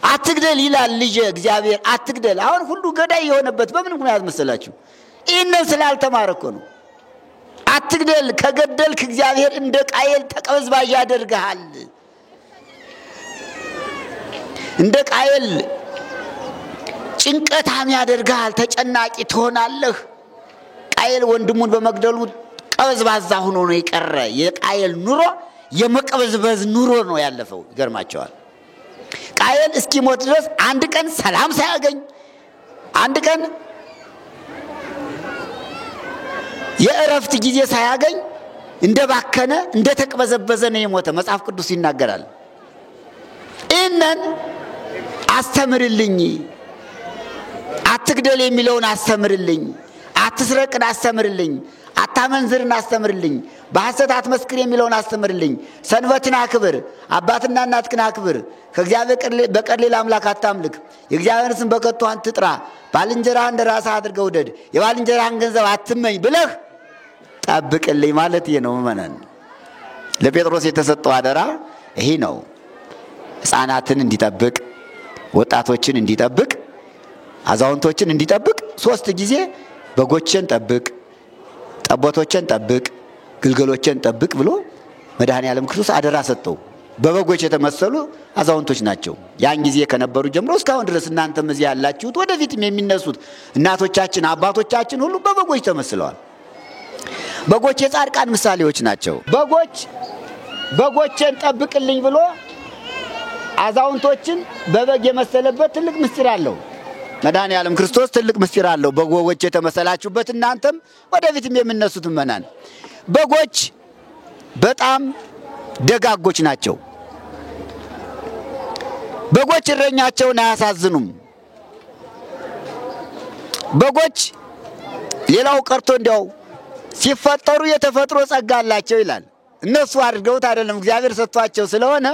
አትግደል ይላል ልጅ እግዚአብሔር። አትግደል። አሁን ሁሉ ገዳይ የሆነበት በምን ምክንያት መሰላችሁ? ይህንን ስላልተማረ እኮ ነው። አትግደል፣ ከገደልክ እግዚአብሔር እንደ ቃየል ተቀበዝባዥ ያደርግሃል። እንደ ቃየል ጭንቀታም ያደርግሃል፣ ተጨናቂ ትሆናለህ። ቃየል ወንድሙን በመግደሉ ቀበዝባዛ ሆኖ ነው የቀረ። የቃየል ኑሮ የመቀበዝበዝ ኑሮ ነው ያለፈው። ይገርማቸዋል። ቃየል እስኪሞት ድረስ አንድ ቀን ሰላም ሳያገኝ፣ አንድ ቀን የእረፍት ጊዜ ሳያገኝ እንደባከነ እንደተቅበዘበዘ ነው የሞተ መጽሐፍ ቅዱስ ይናገራል። እነን አስተምርልኝ፣ አትግደል የሚለውን አስተምርልኝ፣ አትስረቅን አስተምርልኝ፣ አታመንዝርን አስተምርልኝ፣ በሐሰት አትመስክር የሚለውን አስተምርልኝ፣ ሰንበትን አክብር፣ አባትና እናትህን አክብር፣ ከእግዚአብሔር በቀር ሌላ አምላክ አታምልክ፣ የእግዚአብሔርን ስም በከንቱ አትጥራ፣ ባልንጀራህን እንደ ራስህ አድርገህ ውደድ፣ የባልንጀራህን ገንዘብ አትመኝ ብለህ ጠብቅልኝ ማለት ነው። ምእመናን ለጴጥሮስ የተሰጠው አደራ ይሄ ነው። ሕፃናትን እንዲጠብቅ፣ ወጣቶችን እንዲጠብቅ፣ አዛውንቶችን እንዲጠብቅ 3 ጊዜ በጎችን ጠብቅ፣ ጠቦቶችን ጠብቅ፣ ግልገሎችን ጠብቅ ብሎ መድኃኔዓለም ክርስቶስ አደራ ሰጠው። በበጎች የተመሰሉ አዛውንቶች ናቸው። ያን ጊዜ ከነበሩ ጀምሮ እስካሁን ድረስ እናንተም እዚህ ያላችሁት ወደፊትም የሚነሱት እናቶቻችን አባቶቻችን ሁሉ በበጎች ተመስለዋል። በጎች የጻድቃን ምሳሌዎች ናቸው። በጎችን ጠብቅልኝ ብሎ አዛውንቶችን በበግ የመሰለበት ትልቅ ምስጢር አለው። መድኃኔዓለም ክርስቶስ ትልቅ ምስጢር አለው። በጎች የተመሰላችሁበት እናንተም ወደፊትም የምነሱት ምእመናን በጎች በጣም ደጋጎች ናቸው። በጎች እረኛቸውን አያሳዝኑም። በጎች ሌላው ቀርቶ እንዲያው ሲፈጠሩ የተፈጥሮ ጸጋ አላቸው ይላል። እነሱ አድርገውት አይደለም፣ እግዚአብሔር ሰጥቷቸው ስለሆነ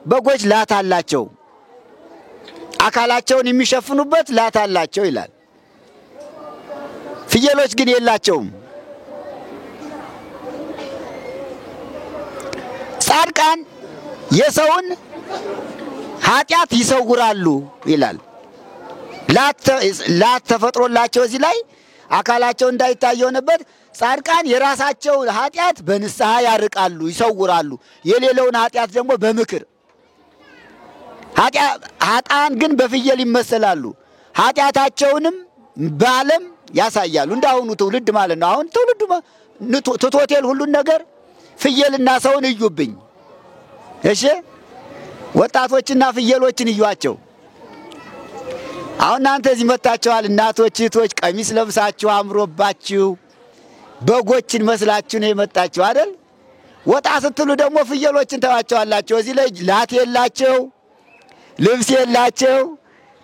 በጎች ላት አላቸው። አካላቸውን የሚሸፍኑበት ላት አላቸው ይላል። ፍየሎች ግን የላቸውም። ጻድቃን የሰውን ኃጢአት ይሰውራሉ ይላል። ላት ተፈጥሮላቸው እዚህ ላይ አካላቸው እንዳይታይ የሆነበት ጻድቃን የራሳቸው ኃጢአት በንስሐ ያርቃሉ፣ ይሰውራሉ። የሌለውን ኃጢአት ደግሞ በምክር ኃጥአን ግን በፍየል ይመሰላሉ። ኃጢአታቸውንም በዓለም ያሳያሉ። እንዳሁኑ ትውልድ ማለት ነው። አሁን ትውልዱ ትቶቴል ሁሉን ነገር ፍየልና ሰውን እዩብኝ። እሺ ወጣቶችና ፍየሎችን እዩዋቸው። አሁን እናንተ እዚህ መጣችኋል። እናቶች እህቶች ቀሚስ ለብሳችሁ አምሮባችሁ በጎችን መስላችሁ ነው የመጣችሁ አይደል? ወጣ ስትሉ ደግሞ ፍየሎችን ተዋቸዋላችሁ። እዚህ ላይ ላት የላቸው፣ ልብስ የላቸው።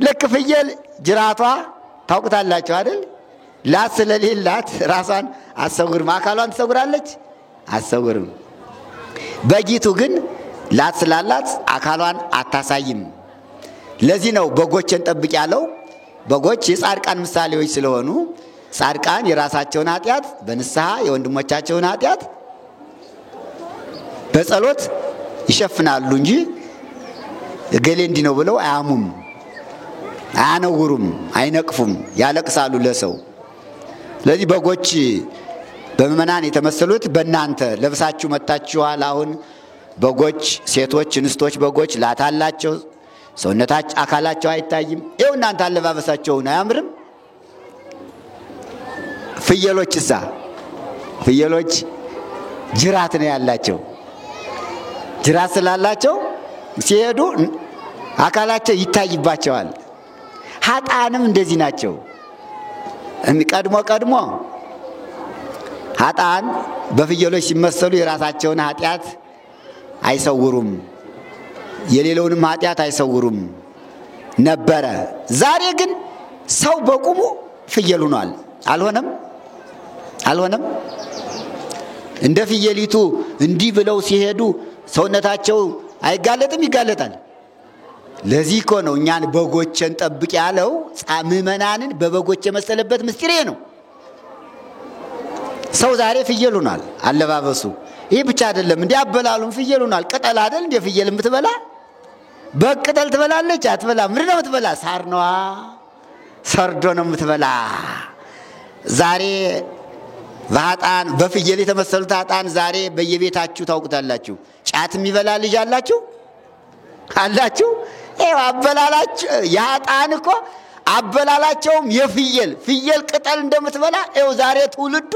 ልክ ፍየል ጅራቷ ታውቁታላችሁ አይደል? ላት ስለሌላት ራሷን አሰውርም፣ አካሏን ትሰውራለች አሰውርም። በጊቱ ግን ላት ስላላት አካሏን አታሳይም። ለዚህ ነው በጎችን ጠብቅ ያለው። በጎች የጻድቃን ምሳሌዎች ስለሆኑ ጻድቃን የራሳቸውን ኃጢአት በንስሐ የወንድሞቻቸውን ኃጢአት በጸሎት ይሸፍናሉ እንጂ እገሌ እንዲህ ነው ብለው አያሙም፣ አያነውሩም፣ አይነቅፉም፣ ያለቅሳሉ ለሰው። ስለዚህ በጎች በምእመናን የተመሰሉት በእናንተ ለብሳችሁ መጣችኋል። አሁን በጎች ሴቶች እንስቶች በጎች ላት አላቸው፣ ሰውነታቸው አካላቸው አይታይም። ይኸው እናንተ አለባበሳቸውን አያምርም? ፍየሎችሳ ፍየሎች ጅራት ነው ያላቸው። ጅራት ስላላቸው ሲሄዱ አካላቸው ይታይባቸዋል። ኃጥአንም እንደዚህ ናቸው። ቀድሞ ኃጥአን በፍየሎች ሲመሰሉ የራሳቸውን ኃጢአት አይሰውሩም፣ የሌለውንም ኃጢአት አይሰውሩም ነበረ። ዛሬ ግን ሰው በቁሙ ፍየል ሆኗል። አልሆነም? እንደ ፍየሊቱ እንዲህ ብለው ሲሄዱ ሰውነታቸው አይጋለጥም? ይጋለጣል። ለዚህ እኮ ነው እኛን በጎችን ጠብቅ ያለው። ምእመናንን በበጎች የመሰለበት ምስጢር ነው። ሰው ዛሬ ፍየል ሆኗል አለባበሱ። ይህ ብቻ አይደለም፣ እንዲህ አበላሉም ፍየል ሆኗል። ቅጠል አይደል እንደ ፍየል የምትበላ? በቅጠል ትበላለች? አትበላ። ምንድን ነው የምትበላ? ሳር ነዋ፣ ሰርዶ ነው የምትበላ። ዛሬ በኃጥአን በፍየል የተመሰሉት ኃጥአን ዛሬ በየቤታችሁ ታውቁታላችሁ። ጫት የሚበላ ልጅ አላችሁ? ይኸው አበላላችሁ። የኃጥአን እኮ አበላላቸውም ፍየል ቅጠል እንደምትበላ ይኸው ዛሬ ትውልዱ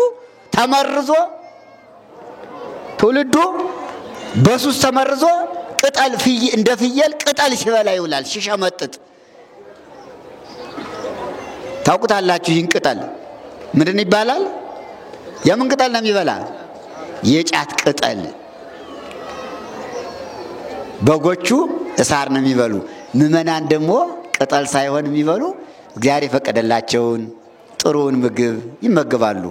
ተመርዞ በሱስ ተመርዞ ቅጠል እንደ ፍየል ቅጠል ሲበላ ይውላል፣ ሲሸመጥጥ። ታውቁታላችሁ? ይህን ቅጠል ምንድን ይባላል? የምን ቅጠል ነው የሚበላ? የጫት ቅጠል። በጎቹ እሳር ነው የሚበሉ፣ ምእመናን ደግሞ ቅጠል ሳይሆን የሚበሉ እግዚአብሔር የፈቀደላቸውን ጥሩውን ምግብ ይመገባሉ።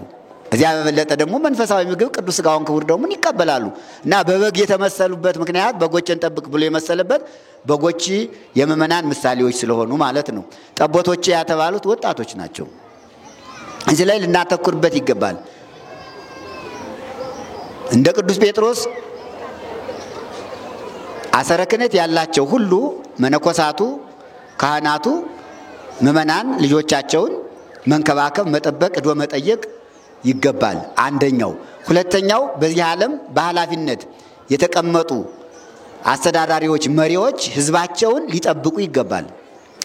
እዚያ በበለጠ ደግሞ መንፈሳዊ ምግብ ቅዱስ ሥጋውን ክቡር ደሙን ይቀበላሉ። እና በበግ የተመሰሉበት ምክንያት በጎችን ጠብቅ ብሎ የመሰለበት በጎች የምእመናን ምሳሌዎች ስለሆኑ ማለት ነው። ጠቦቶች የተባሉት ወጣቶች ናቸው። እዚህ ላይ ልናተኩርበት ይገባል። እንደ ቅዱስ ጴጥሮስ አሰረ ክህነት ያላቸው ሁሉ መነኮሳቱ፣ ካህናቱ፣ ምእመናን ልጆቻቸውን መንከባከብ፣ መጠበቅ፣ ዶ መጠየቅ ይገባል። አንደኛው። ሁለተኛው በዚህ ዓለም በኃላፊነት የተቀመጡ አስተዳዳሪዎች፣ መሪዎች ሕዝባቸውን ሊጠብቁ ይገባል።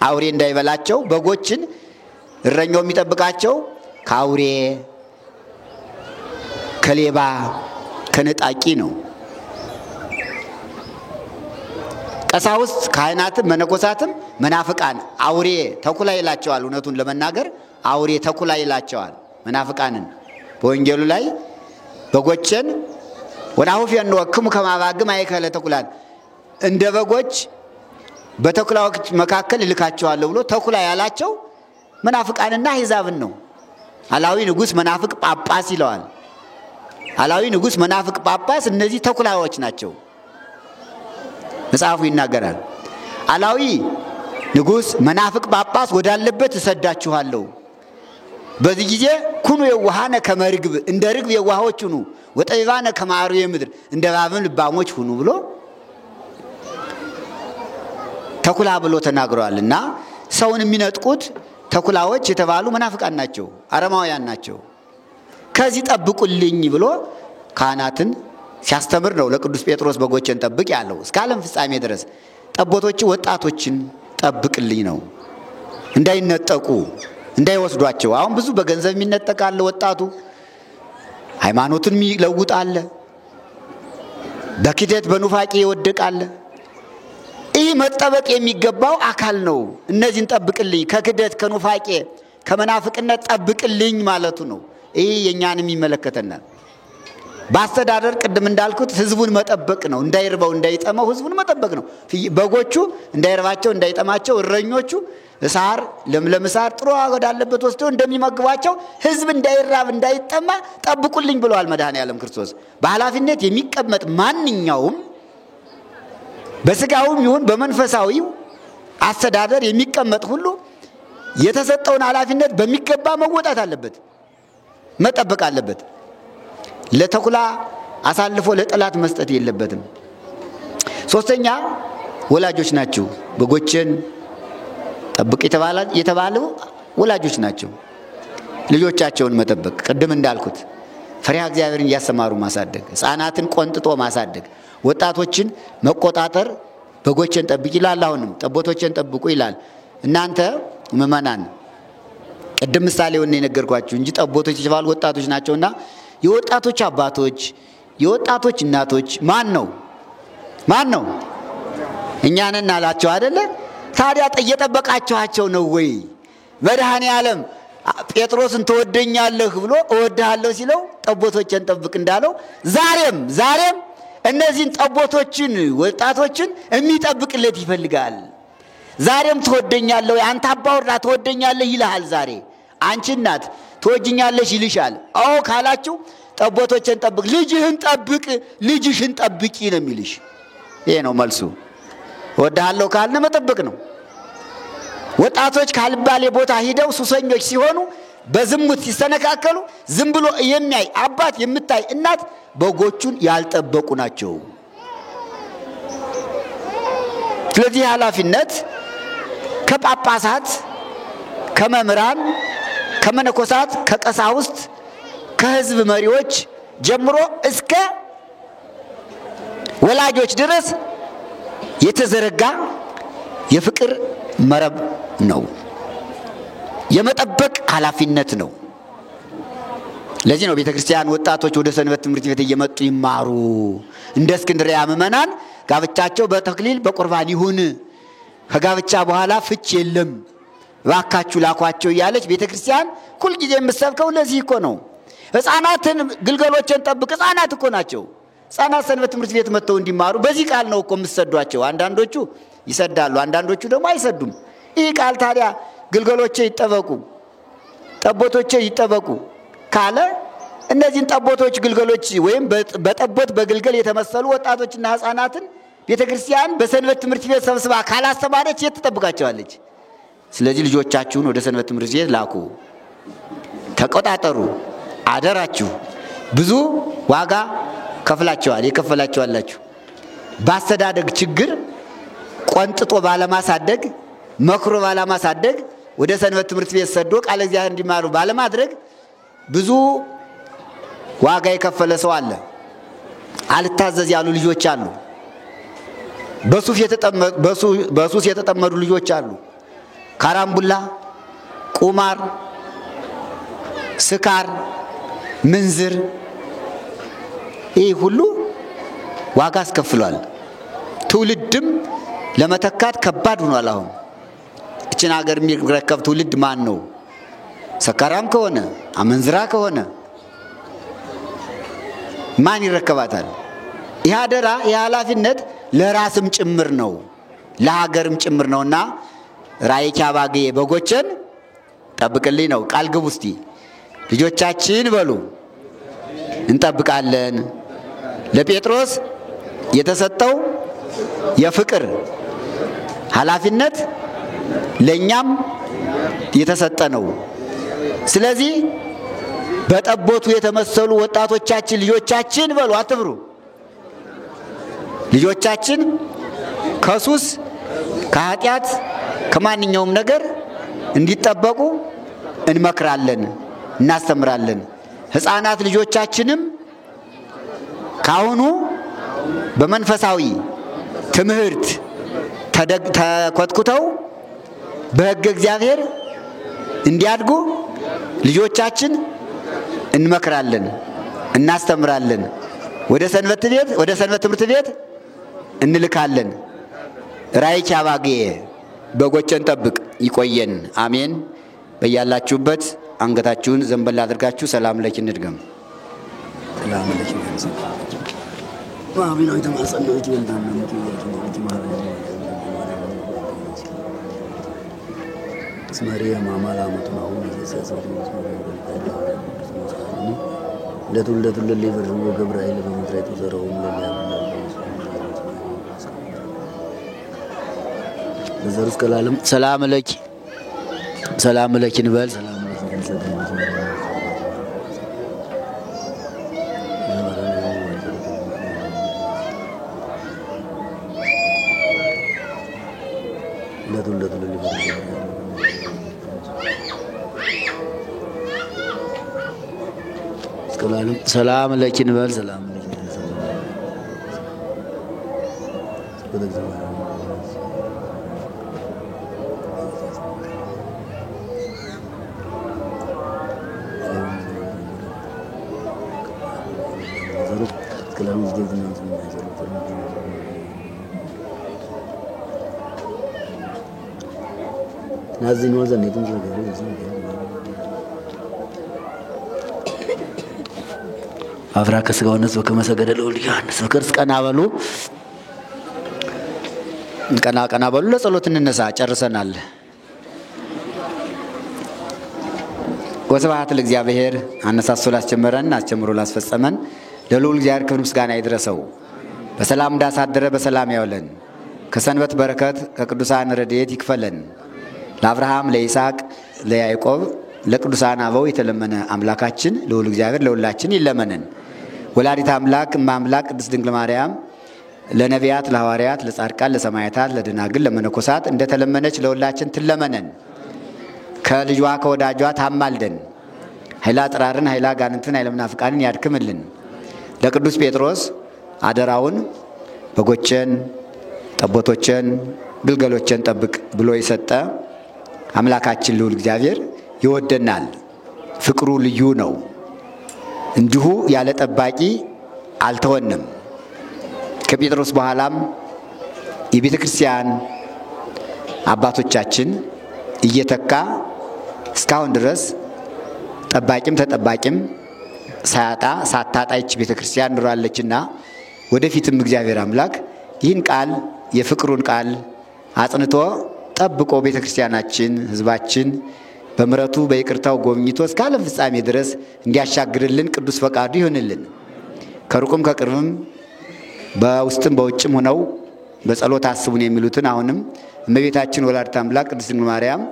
አውሬ እንዳይበላቸው በጎችን እረኛው የሚጠብቃቸው ከአውሬ፣ ከሌባ፣ ከነጣቂ ነው። ቀሳውስት፣ ካህናትም መነኮሳትም መናፍቃን አውሬ ተኩላ ይላቸዋል። እውነቱን ለመናገር አውሬ ተኩላ ይላቸዋል መናፍቃንን። በወንጌሉ ላይ በጎችን ወናሁፊያን ወክሙ ከማባግ ማይከለ ተኩላን እንደ በጎች በተኩላዎች መካከል እልካቸዋለሁ ብሎ ተኩላ ያላቸው መናፍቃንና አሕዛብን ነው። አላዊ ንጉሥ መናፍቅ ጳጳስ ይለዋል። አላዊ ንጉሥ መናፍቅ ጳጳስ እነዚህ ተኩላዎች ናቸው። መጽሐፉ ይናገራል። አላዊ ንጉሥ መናፍቅ ጳጳስ ወዳለበት እሰዳችኋለሁ። በዚህ ጊዜ ኩኑ የዋሃነ ከመርግብ እንደ ርግብ የዋሆች ሁኑ፣ ወጠቢባነ ከማርዌ ምድር እንደ እባብም ልባሞች ሁኑ ብሎ ተኩላ ብሎ ተናግሯልና ሰውን የሚነጥቁት ተኩላዎች የተባሉ መናፍቃን ናቸው፣ አረማውያን ናቸው። ከዚህ ጠብቁልኝ ብሎ ካህናትን ሲያስተምር ነው ለቅዱስ ጴጥሮስ በጎችን ጠብቅ ያለው። እስከ ዓለም ፍጻሜ ድረስ ጠቦቶች ወጣቶችን ጠብቅልኝ ነው፣ እንዳይነጠቁ እንዳይወስዷቸው። አሁን ብዙ በገንዘብ የሚነጠቃለ ወጣቱ፣ ሃይማኖትን የሚለውጣለ፣ በክደት በኑፋቄ ይወድቃለ። ይህ መጠበቅ የሚገባው አካል ነው። እነዚህን ጠብቅልኝ፣ ከክደት ከኑፋቄ ከመናፍቅነት ጠብቅልኝ ማለቱ ነው። ይህ የኛንም ይመለከተናል። በአስተዳደር ቅድም እንዳልኩት ህዝቡን መጠበቅ ነው። እንዳይርበው እንዳይጠማው ህዝቡን መጠበቅ ነው። በጎቹ እንዳይርባቸው እንዳይጠማቸው እረኞቹ ሳር ለምለም ሳር ጥሩ ወዳለበት ወስደው እንደሚመግቧቸው ህዝብ እንዳይራብ እንዳይጠማ ጠብቁልኝ ብለዋል መድኃኔዓለም ክርስቶስ። በኃላፊነት የሚቀመጥ ማንኛውም በስጋውም ይሁን በመንፈሳዊው አስተዳደር የሚቀመጥ ሁሉ የተሰጠውን ኃላፊነት በሚገባ መወጣት አለበት፣ መጠበቅ አለበት። ለተኩላ አሳልፎ ለጠላት መስጠት የለበትም። ሶስተኛ ወላጆች ናቸው። በጎችን ጠብቅ የተባለው ወላጆች ናቸው። ልጆቻቸውን መጠበቅ ቅድም እንዳልኩት ፈሪሃ እግዚአብሔርን እያስተማሩ ማሳደግ፣ ሕፃናትን ቆንጥጦ ማሳደግ፣ ወጣቶችን መቆጣጠር። በጎችን ጠብቅ ይላል። አሁንም ጠቦቶችን ጠብቁ ይላል። እናንተ ምእመናን ቅድም ምሳሌውን የነገርኳችሁ እንጂ ጠቦቶች የተባሉ ወጣቶች ናቸውና የወጣቶች አባቶች የወጣቶች እናቶች ማን ነው? እኛ ነን አላቸው አይደለ? ታዲያ እየጠበቃችኋቸው ነው ወይ? መድኃኔዓለም ጴጥሮስን ትወደኛለህ ብሎ እወድሃለሁ ሲለው ጠቦቶችን ጠብቅ እንዳለው ዛሬም እነዚህን ጠቦቶችን ወጣቶችን የሚጠብቅለት ይፈልጋል። ዛሬም ትወደኛለህ ወይ? አንተ አባወራ ትወደኛለህ ይልሃል። ዛሬ አንቺ እናት ትወጂኛለሽ ይልሻል። አዎ ካላችሁ ጠቦቶችን ጠብቅ፣ ልጅህን ጠብቅ፣ ልጅሽን ጠብቂ ነው የሚልሽ። ይሄ ነው መልሱ። እወድሃለሁ ካልነ መጠበቅ ነው። ወጣቶች ካልባሌ ቦታ ሂደው ሱሰኞች ሲሆኑ በዝሙት ሲሰነካከሉ ዝም ብሎ የሚያይ አባት የምታይ እናት በጎቹን ያልጠበቁ ናቸው። ስለዚህ ኃላፊነት ከጳጳሳት፣ ከመምህራን፣ ከመነኮሳት፣ ከቀሳውስት፣ ከህዝብ መሪዎች ጀምሮ እስከ ወላጆች ድረስ የተዘረጋ የፍቅር መረብ ነው። የመጠበቅ ኃላፊነት ነው። ለዚህ ነው ቤተክርስቲያን ወጣቶች ወደ ሰንበት ትምህርት ቤት እየመጡ ይማሩ። እንደ እስክንድርያ ምእመናን ጋብቻቸው በተክሊል በቁርባን ይሁን፣ ከጋብቻ በኋላ ፍች የለም፣ ባካችሁ ላኳቸው እያለች ቤተክርስቲያን ሁልጊዜ የምትሰብከው ለዚህ እኮ ነው። ሕፃናትን ግልገሎችን ጠብቅ። ሕፃናት እኮ ናቸው። ሕፃናት ሰንበት ትምህርት ቤት መጥተው እንዲማሩ በዚህ ቃል ነው እኮ የምትሰዷቸው። አንዳንዶቹ ይሰዳሉ፣ አንዳንዶቹ ደግሞ አይሰዱም። ይህ ቃል ታዲያ ግልገሎቼ ይጠበቁ፣ ጠቦቶቼ ይጠበቁ ካለ እነዚህን ጠቦቶች ግልገሎች ወይም በጠቦት በግልገል የተመሰሉ ወጣቶችና ሕፃናትን ቤተክርስቲያን በሰንበት ትምህርት ቤት ሰብስባ ካላስተማረች የት ትጠብቃቸዋለች? ስለዚህ ልጆቻችሁን ወደ ሰንበት ትምህርት ቤት ላኩ፣ ተቆጣጠሩ፣ አደራችሁ። ብዙ ዋጋ ከፍላችኋል፣ የከፈላችኋላችሁ። በአስተዳደግ ችግር ቆንጥጦ ባለማሳደግ፣ መክሮ ባለማሳደግ፣ ወደ ሰንበት ትምህርት ቤት ሰዶ ቃለ እግዚአብሔር እንዲማሩ ባለማድረግ ብዙ ዋጋ የከፈለ ሰው አለ። አልታዘዝ ያሉ ልጆች አሉ። በሱስ የተጠመዱ ልጆች አሉ። ካራምቡላ፣ ቁማር፣ ስካር፣ ምንዝር፣ ይህ ሁሉ ዋጋ አስከፍሏል። ትውልድም ለመተካት ከባድ ሆኗል። አሁን እችን ሀገር የሚረከብ ትውልድ ማን ነው? ሰካራም ከሆነ አመንዝራ ከሆነ ማን ይረከባታል? ይህ አደራ የኃላፊነት ለራስም ጭምር ነው ለሀገርም ጭምር ነውና ራእይ ካባጌ በጎችን ጠብቅልኝ ነው። ቃል ግቡ እስቲ ልጆቻችን በሉ እንጠብቃለን። ለጴጥሮስ የተሰጠው የፍቅር ኃላፊነት ለኛም የተሰጠ ነው። ስለዚህ በጠቦቱ የተመሰሉ ወጣቶቻችን ልጆቻችን በሉ አትብሩ። ልጆቻችን ከሱስ ከኃጢአት ከማንኛውም ነገር እንዲጠበቁ እንመክራለን፣ እናስተምራለን። ሕፃናት ልጆቻችንም ካሁኑ በመንፈሳዊ ትምህርት ተኮትኩተው በሕገ እግዚአብሔር እንዲያድጉ ልጆቻችን እንመክራለን፣ እናስተምራለን። ወደ ሰንበት ትምህርት ቤት እንልካለን። ራእይ ካባጌ በጎችን ጠብቅ። ይቆየን። አሜን። በያላችሁበት አንገታችሁን ዘንበል አድርጋችሁ ሰላም ለኪ እንድገም። ሰላም ለኪ አሜን። ወይ ተማጸነች ወንዳናምት ይያችሁ ማለት ስማሪያ ማማላ መጥናው ይሰሰሩ ለቱለቱ ለሊበሩ ገብርኤል በመድረቱ ዘራው ለዘሩስ ከላለም ሰላም ለኪ እንበል። ሰላም ለኪ እንበል። ሰላም ናዝን ወዘን የቱን ዘገሩ አፍራ ከስጋውነት በከመሰገደ ለወልድ ዮሐንስ ፍቅር ቀና በሉ ቀና በሉ። ለጸሎት እንነሳ። ጨርሰናል። ወስብሐት ለእግዚአብሔር አነሳስቶ ላስጀመረን አስጀምሮ ላስፈጸመን ለልዑል እግዚአብሔር ክብር ምስጋና ይድረሰው። በሰላም እንዳሳደረ በሰላም ያውለን። ከሰንበት በረከት ከቅዱሳን ረድኤት ይክፈለን። ለአብርሃም ለይስሐቅ ለያዕቆብ ለቅዱሳን አበው የተለመነ አምላካችን ልዑል እግዚአብሔር ለሁላችን ይለመነን። ወላዲተ አምላክ እማምላክ ቅድስት ድንግል ማርያም ለነቢያት ለሐዋርያት ለጻድቃን ለሰማዕታት ለደናግል ለመነኮሳት እንደተለመነች ለሁላችን ትለመነን። ከልጇ ከወዳጇ ታማልደን። ኃይላ ጥራርን ኃይላ ጋንንትን ኃይለ መናፍቃንን ያድክምልን። ለቅዱስ ጴጥሮስ አደራውን በጎችን ጠቦቶችን ግልገሎችን ጠብቅ ብሎ የሰጠ አምላካችን ልዑል እግዚአብሔር ይወደናል። ፍቅሩ ልዩ ነው። እንዲሁ ያለ ጠባቂ አልተወንም። ከጴጥሮስ በኋላም የቤተ ክርስቲያን አባቶቻችን እየተካ እስካሁን ድረስ ጠባቂም ተጠባቂም ሳታጣይች ቤተክርስቲያን ኑራለችና ወደፊትም እግዚአብሔር አምላክ ይህን ቃል የፍቅሩን ቃል አጽንቶ ጠብቆ ቤተክርስቲያናችን ህዝባችን በምሕረቱ በይቅርታው ጎብኝቶ እስከ ዓለም ፍጻሜ ድረስ እንዲያሻግርልን ቅዱስ ፈቃዱ ይሁንልን። ከሩቅም ከቅርብም በውስጥም በውጭም ሆነው በጸሎት አስቡን የሚሉትን አሁንም እመቤታችን ወላዲተ አምላክ ቅድስት ድንግል ማርያም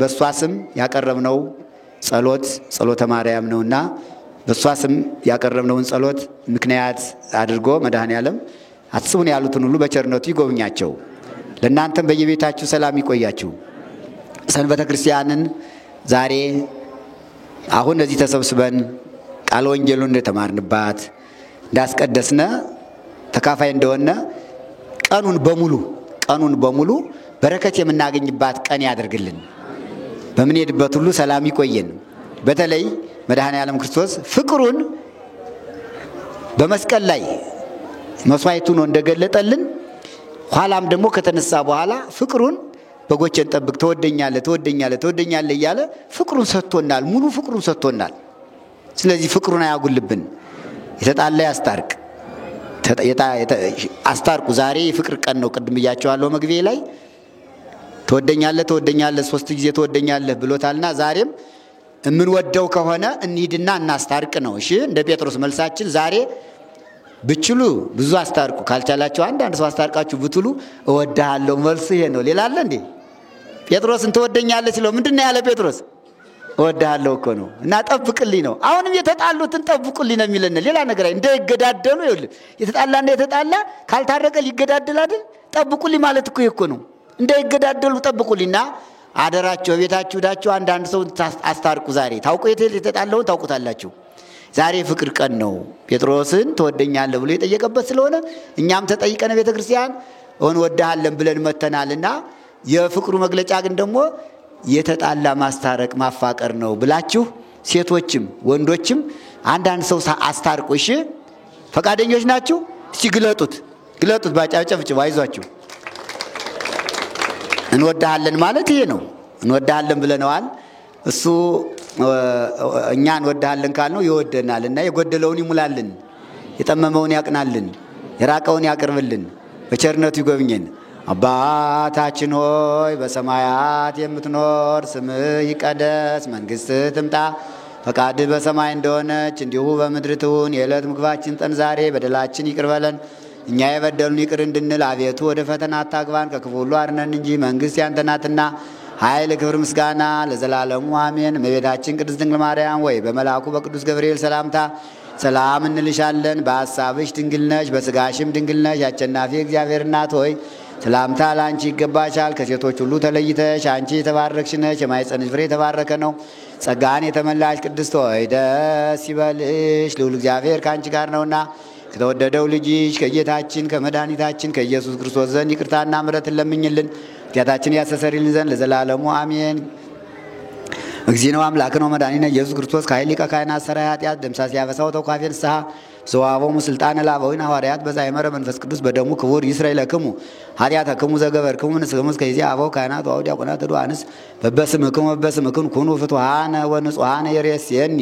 በሷ ስም ያቀረብነው ጸሎተ ማርያም ነውና በሷ ስም ያቀረብነውን ጸሎት ምክንያት አድርጎ መድኃኔዓለም አስቡን ያሉትን ሁሉ በቸርነቱ ይጎብኛቸው። ለእናንተም በየቤታችሁ ሰላም ይቆያችሁ። ሰንበተ ክርስቲያንን ዛሬ አሁን እዚህ ተሰብስበን ቃለ ወንጌሉን እንደተማርንባት እንዳስቀደስነ ተካፋይ እንደሆነ ቀኑን በሙሉ በረከት የምናገኝባት ቀን ያደርግልን። በምንሄድበት ሁሉ ሰላም ይቆየን። በተለይ መድኃኔዓለም ክርስቶስ ፍቅሩን በመስቀል ላይ መስዋዕቱን እንደገለጠልን ኋላም ደግሞ ከተነሳ በኋላ ፍቅሩን በጎቼን ጠብቅ ተወደኛለህ እያለ ፍቅሩን ሰጥቶናል። ሙሉ ፍቅሩን ሰጥቶናል። ስለዚህ ፍቅሩን አያጉልብን። የተጣላ ያስታርቅ። አስታርቁ። ዛሬ የፍቅር ቀን ነው። ቅድም ብያቸዋለሁ መግቢያ ላይ ተወደኛለህ 3 ጊዜ ተወደኛለህ ብሎታልና ዛሬም እምንወደው ከሆነ እንሂድና እናስታርቅ ነው። እሺ እንደ ጴጥሮስ መልሳችን ዛሬ ብችሉ ብዙ አስታርቁ፣ ካልቻላችሁ አንድ ሰው አስታርቃችሁ ብትሉ እወድሃለሁ። መልሱ ይሄ ነው። ሌላ አለ እንዴ? ጴጥሮስን ተወደኛለህ ሲለው ምንድነው ያለ ጴጥሮስ? እወድሃለሁ እኮ ነው። እና ጠብቅልኝ ነው። አሁንም የተጣሉትን ጠብቁልኝ ነው የሚለን። ሌላ ነገር እንዳይገዳደሉ ይኸውልህ፣ የተጣላ ካልታረቀ ሊገዳደል አይደል? ጠብቁልኝ ማለት እኮ ይሄ ነው። እንዳይገዳደሉ ጠብቁልኝና አደራችሁ ቤታችሁ ዳችሁ አንድ ሰው አስታርቁ። ዛሬ ታውቁ የተጣላውን ታውቁታላችሁ። ዛሬ ፍቅር ቀን ነው። ጴጥሮስን ተወደኛለህ ብሎ የጠየቀበት ስለሆነ እኛም ተጠይቀነ ቤተክርስቲያን እንወድሃለን ብለን መተናልና የፍቅሩ መግለጫ ግን ደግሞ የተጣላ ማስታረቅ ማፋቀር ነው ብላችሁ ሴቶችም ወንዶችም አንድ ሰው አስታርቁ። እሺ ፈቃደኞች ናችሁ? እስቲ ግለጡት ባጫጨብጭብ አይዟችሁ። እንወድሃለን ማለት ይሄ ነው። እንወድሃለን ብለናል። እሱ እኛ እንወድሃለን ካልነው ይወደናልና የጎደለውን ይሙላልን፣ የጠመመውን ያቅናልን፣ የራቀውን ያቅርብልን፣ በቸርነቱ ይጎብኘን። አባታችን ሆይ በሰማያት የምትኖር ስምህ ይቀደስ፣ መንግሥትህ ትምጣ፣ ፈቃድህ በሰማይ እንደሆነች እንዲሁ በምድር ትሁን። የዕለት ምግባችን ስጠን ዛሬ፣ በደላችን ይቅር በለን እኛ የበደሉን ይቅር እንድንል፣ አቤቱ ወደ ፈተና አታግባን ከክፉ ሁሉ አድነን እንጂ መንግሥት ያንተ ናትና ኃይል፣ ክብር፣ ምስጋና ለዘላለሙ አሜን። እመቤታችን ቅድስት ድንግል ማርያም ወይ በመልአኩ በቅዱስ ገብርኤል ሰላምታ ሰላም እንልሻለን። በሐሳብሽ ድንግል ነሽ፣ በሥጋሽም ድንግል ነሽ። አሸናፊ እግዚአብሔር እናት ሆይ ሰላምታ ለአንቺ ይገባሻል። ከሴቶች ሁሉ ተለይተሽ አንቺ የተባረክሽ ነሽ፣ የማኅፀንሽ ፍሬ የተባረከ ነው። ጸጋን የተመላሽ ቅድስት ሆይ ደስ ይበልሽ፣ ልዑል እግዚአብሔር ከአንቺ ጋር ነውና ከተወደደው ልጅሽ ከጌታችን ከመድኃኒታችን ከኢየሱስ ክርስቶስ ዘንድ ይቅርታና ምሕረትን ለምኝልን ኃጢአታችንን ያስተሰርይልን ዘንድ ለዘላለሙ አሜን። እግዚእነ አምላክነ ወመድኃኒነ ኢየሱስ ክርስቶስ ከኃይል ሊቀ ካህናት ሠራይ ኃጢአት ደምሳሴ ያበሳው ተኳፌ ንስሐ ዘዋቦሙ ስልጣነ ለአበዊነ ሐዋርያት በዛይመረ መንፈስ ቅዱስ በደሙ ክቡር ይስረይ ለክሙ ኃጢአተክሙ ዘገበርክሙ ንስሐ ከዚህ አበው ካህናት ወአውድ ዲያቆናት ወአንስ በበስምክሙ ኩኑ ፍቱሐነ ወንጹሐነ ይሬስየኒ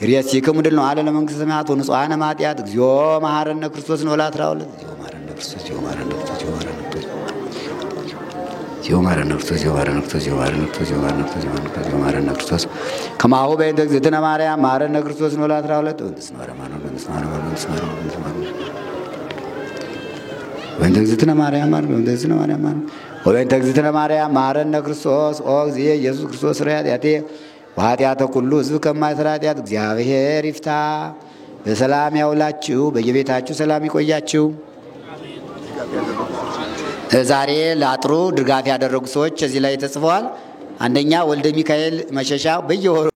ይሬስይክሙ ድል ነው አለ ለመንግሥተ ሰማያት ወንጹሐነ ማጥያት እግዚኦ መሐረነ ክርስቶስ ነው ላትራውለት እግዚኦ መሐረነ ክርስቶስ እግዚኦ መሐረነ ክርስቶስ እግዚኦ መሐረነ ክርስቶስ እግዚኦ መሐረነ ክርስቶስ እግዚኦ መሐረነ ክርስቶስ እግዚኦ መሐረነ ክርስቶስ እግዚኦ መሐረነ ክርስቶስ እግዚኦ መሐረነ ክርስቶስ ከማሁ በእንተ እግዝእትነ ማርያም መሐረነ ክርስቶስ ነው ላትራውለት በእንተ እግዝእትነ ማርያም ወበእንተ እግዝእትነ ማርያም መሐረነ ክርስቶስ ኦ እግዚእ ኢየሱስ ክርስቶስ ሥራይ ኃጢአቴ ወኃጢአተ ኩሉ ሕዝብ ከማይሠራ ኃጢአት እግዚአብሔር ይፍታ። በሰላም ያውላችሁ፣ በየቤታችሁ ሰላም ይቆያችሁ። ዛሬ ለአጥሩ ድጋፍ ያደረጉ ሰዎች እዚህ ላይ ተጽፈዋል። አንደኛ ወልደ ሚካኤል መሸሻ በየወሩ